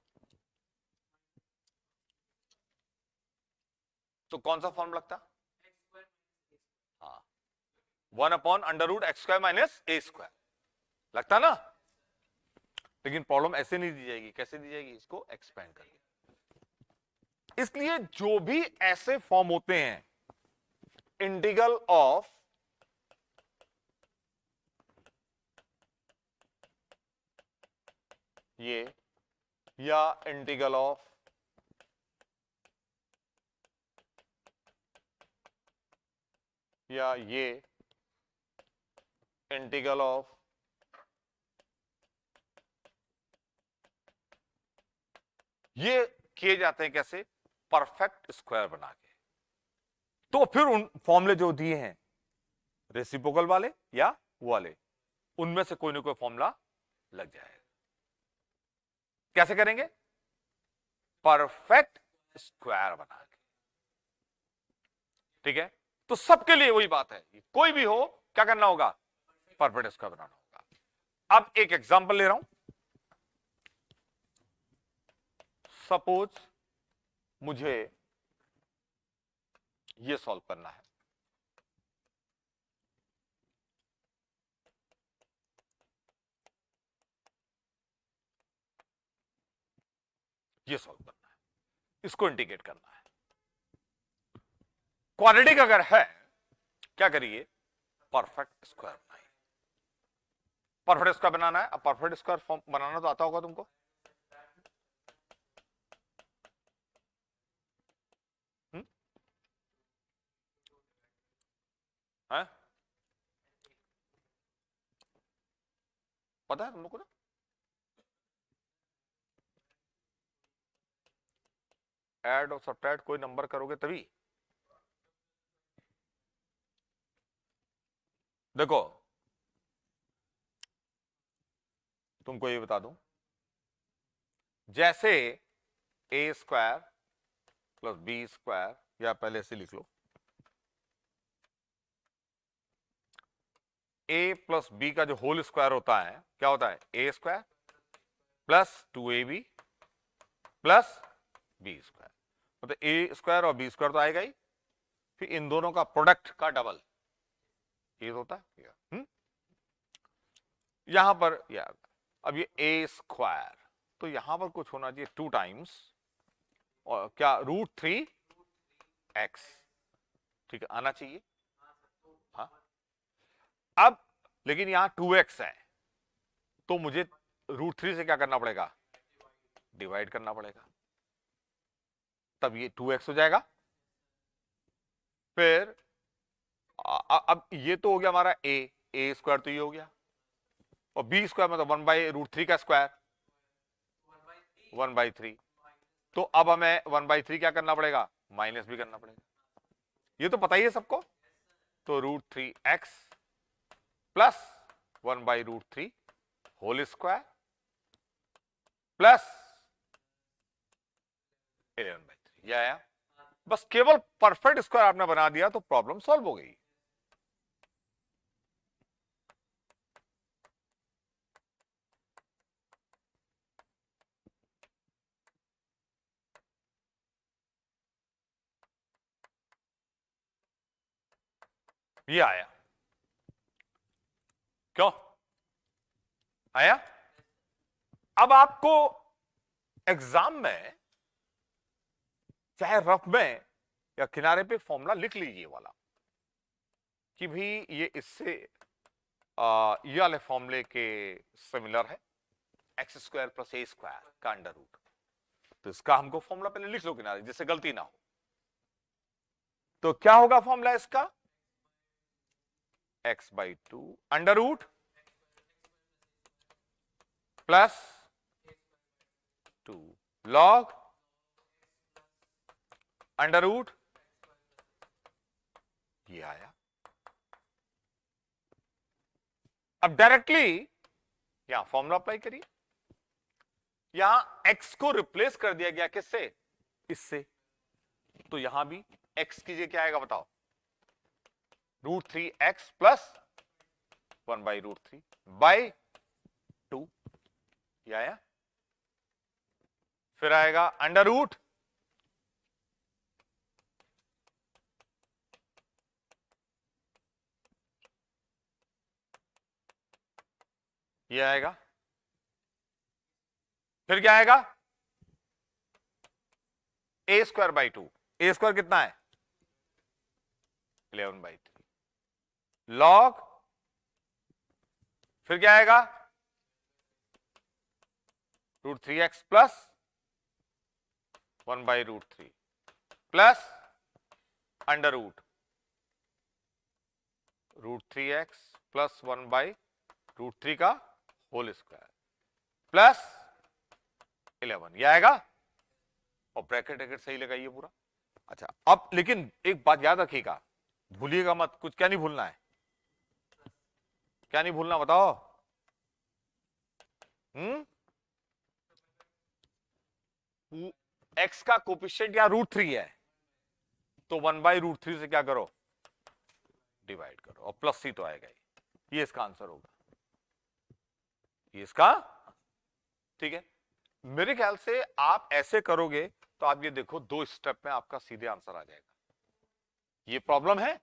तो कौन सा फॉर्म लगता? हाँ, 1/√x² - a² लगता ना। लेकिन प्रॉब्लम ऐसे नहीं दी जाएगी, कैसे दी जाएगी? इसको एक्सपेंड करके। इसलिए जो भी ऐसे फॉर्म होते हैं, इंटीग्रल ऑफ ये या इंटीग्रल ऑफ या ये इंटीग्रल ऑफ ये किए जाते हैं कैसे? परफेक्ट स्क्वायर बना के। तो फिर उन फॉर्मूले जो दिए हैं रेसिप्रोकल वाले या वो वाले, उनमें से कोई ना कोई फॉर्मूला लग जाएगा। कैसे करेंगे? परफेक्ट स्क्वायर बना के, ठीक है? तो सबके लिए वही बात है, कोई भी हो क्या करना होगा? परफेक्ट स्क्वायर बनाना होगा। अब एक एग्जांपल ले रहा हूं, सपोज मुझे ये सॉल्व करना है, ये सॉल्व करना है, इसको इंटीग्रेट करना है। क्वाड्रेटिक अगर है, क्या करिए, परफेक्ट स्क्वायर बनाइए। परफेक्ट स्क्वायर बनाना है, अब परफेक्ट स्क्वायर फॉर्म बनाना तो आता होगा तुमको। है? पता है तुम लोग को ना? ऐड और सब्ट्रैक्ट कोई नंबर करोगे तभी। देखो तुमको ये बता दूं, जैसे ए स्क्वायर प्लस बी स्क्वायर, या पहले से लिख लो, ए प्लस बी का जो होल स्क्वायर होता है क्या होता है, a square plus 2ab plus b square, मतलब ए स्क्वायर और बी स्क्वायर तो आएगा ही, फिर इन दोनों का प्रोडक्ट का डबल, ये होता है। यहां पर यार अब ये ए स्क्वायर, तो यहां पर कुछ होना चाहिए 2 टाइम्स और क्या, √3x, ठीक है, आना चाहिए। हाँ, अब लेकिन यहां 2x है, तो मुझे √3 से क्या करना पड़ेगा, डिवाइड करना पड़ेगा, तब ये 2x हो जाएगा। फिर अब ये तो हो गया हमारा ए स्क्वायर, तो ये हो गया, और बी स्क्वायर मतलब 1/√3 का स्क्वायर 1/3, तो अब हमें 1/3 क्या करना पड़ेगा, माइनस भी करना पड़ेगा, ये तो पता ही है सबको। तो √3x plus 1/√3 whole square plus 11/3, ये आया। बस केवल परफेक्ट स्क्वायर आपने बना दिया तो प्रॉब्लम सॉल्व हो गई। ये आया, क्यों आया? अब आपको एग्जाम में चाहे रफ में या किनारे पे फॉर्मूला लिख लीजिए वाला कि भी ये इससे ये वाले फॉर्मूले के सिमिलर है, x² + a² का अंडर रूट, तो इसका हमको फॉर्मूला पहले लिख लो किनारे, जिससे गलती ना हो। तो क्या होगा फॉर्मूला इसका, x/2 under root plus 2 log under root, ये आया। अब डायरेक्टली यहां फॉर्मूला अप्लाई करिए, यहां x को रिप्लेस कर दिया गया किससे, इससे, तो यहां भी x कीजिए, क्या आएगा बताओ, √3x प्लस 1/√3/2, ये आया। फिर आएगा अंडर रूट ये आएगा, फिर क्या आएगा, a²/2, a² कितना है 11/3 लॉग, फिर क्या आएगा √3x plus 1/√3 plus under √3x plus 1/√3 का होल स्क्वायर प्लस 11, ये आएगा, और ब्रैकेट सही लगाइए पूरा। अच्छा, अब लेकिन एक बात याद रखिएगा, भूलिएगा मत, कुछ क्या नहीं भूलना है, क्या नहीं भूलना बताओ, x का कोफिशिएंट या √3 है, तो 1/√3 से क्या करो, डिवाइड करो, और प्लस c तो आएगा ही, ये इसका आंसर होगा, ये इसका, ठीक है। मेरे ख्याल से आप ऐसे करोगे तो आप ये देखो 2 स्टेप में आपका सीधे आंसर आ जाएगा। ये प्रॉब्लम है,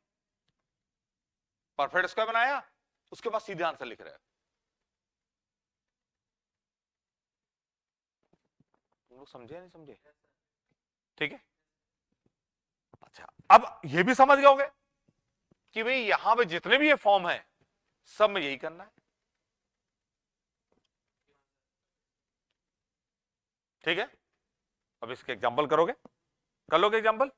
परफेक्ट स्क्वायर बनाया, उसके बाद सीधे आंसर लिख रहे हैं। तुम लोग समझे या नहीं समझे? ठीक है। अच्छा, अब ये भी समझ गए होंगे कि भाई यहां पे जितने भी ये फॉर्म है सब में यही करना है। ठीक है, अब इसके एग्जांपल करोगे, कर लोगे एग्जांपल?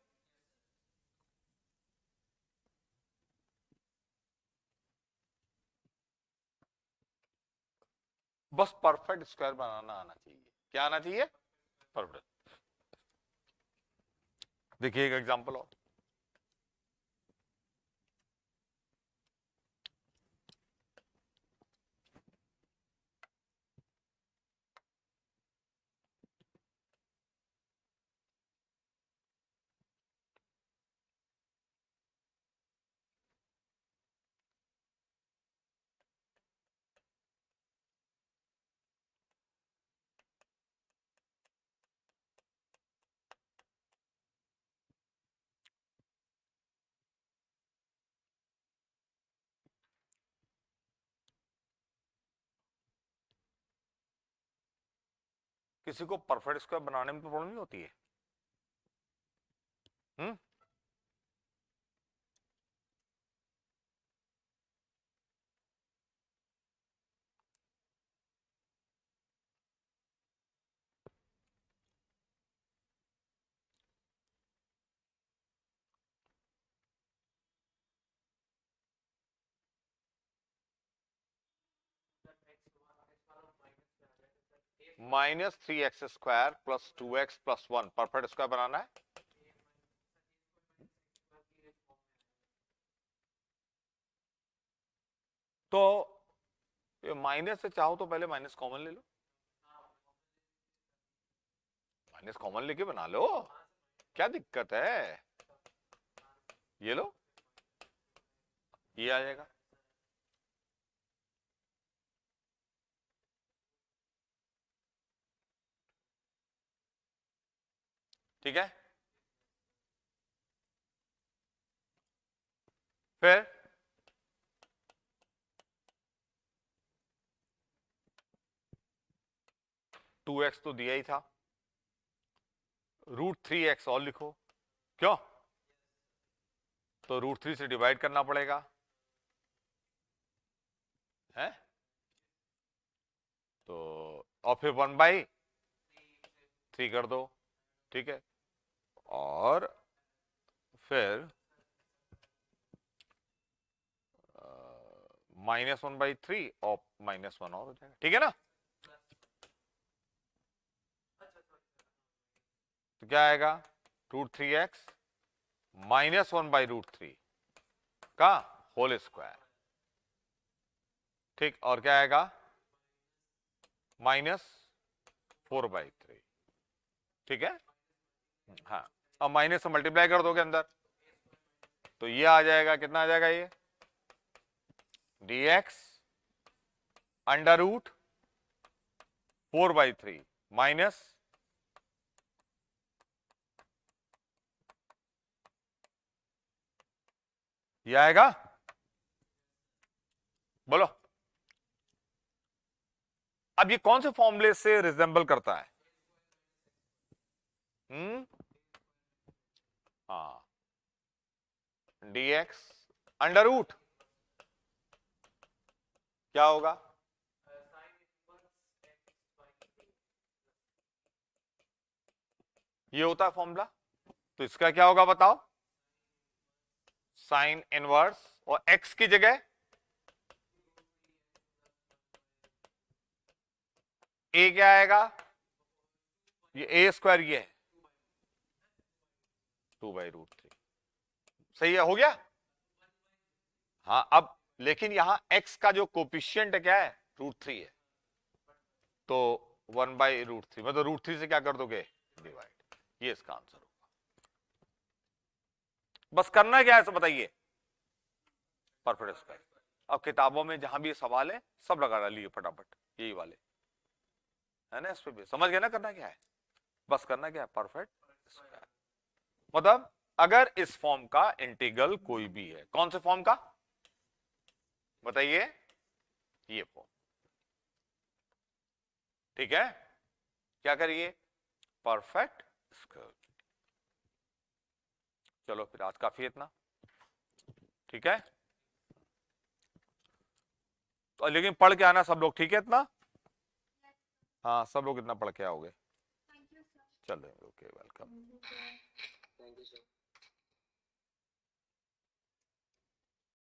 बस परफेक्ट स्क्वायर बनाना आना चाहिए। क्या आना चाहिए? परफेक्ट। देखिए एक एग्जांपल और, किसी को परफेक्ट स्क्वायर बनाने में तो प्रॉब्लम नहीं होती है? हम्म, -3x² + 2x + 1 परफेक्ट स्क्वायर बनाना है। तो ये माइनस से चाहो तो पहले माइनस कॉमन ले लो, माइनस कॉमन लेके बना लो, क्या दिक्कत है? ये लो, ये आ जाएगा। ठीक है, फिर (2x) तो दिया ही था, √3x और लिखो, क्यों? तो √3 से डिवाइड करना पड़ेगा, है? तो और फिर 1/3 कर दो, ठीक है, और फिर -1/3 और -1 और हो जाएगा, ठीक है ना? तो क्या आएगा? √3x -1/√3 का होल स्क्वायर, ठीक, और क्या आएगा? -4/3, ठीक है। हाँ, अब माइनस से मल्टीप्लाई कर दोगे अंदर, तो ये आ जाएगा, कितना आ जाएगा ये? dx √4/3 माइनस ये आएगा, बोलो। अब ये कौन से फॉर्मूले से रिजेंबल करता है? हाँ, dx √ क्या होगा? ये होता है फॉर्मूला, तो इसका क्या होगा बताओ? साइन इनवर्स, और x की जगह a क्या आएगा? ये a², ये है 2/√3, सही है, हो गया। हाँ, अब लेकिन यहां x का जो कोफिशिएंट है क्या है? √3 है, तो 1/√3, मतलब √3 से क्या कर दोगे? डिवाइड, ये इसका आंसर होगा। बस करना क्या है सब बताइए? Perfect square. अब किताबों में जहां भी ये सवाल है सब लगा डालिए फटाफट, यही वाले, है ना, इस पे भी समझ गए ना करना क्या है, बस करना क्या है, परफेक्ट स्क्वायर। मतलब अगर इस फॉर्म का इंटीग्रल कोई भी है, कौन से फॉर्म का बताइए, ये फॉर्म, ठीक है, क्या करिए, परफेक्ट स्क्वायर। चलो फिर आज काफी है इतना, ठीक है, तो लेकिन पढ़ के आना सब लोग, ठीक है इतना, हाँ सब लोग इतना पढ़ के आओगे, Thank you, sir. चलो ओके वेलकम।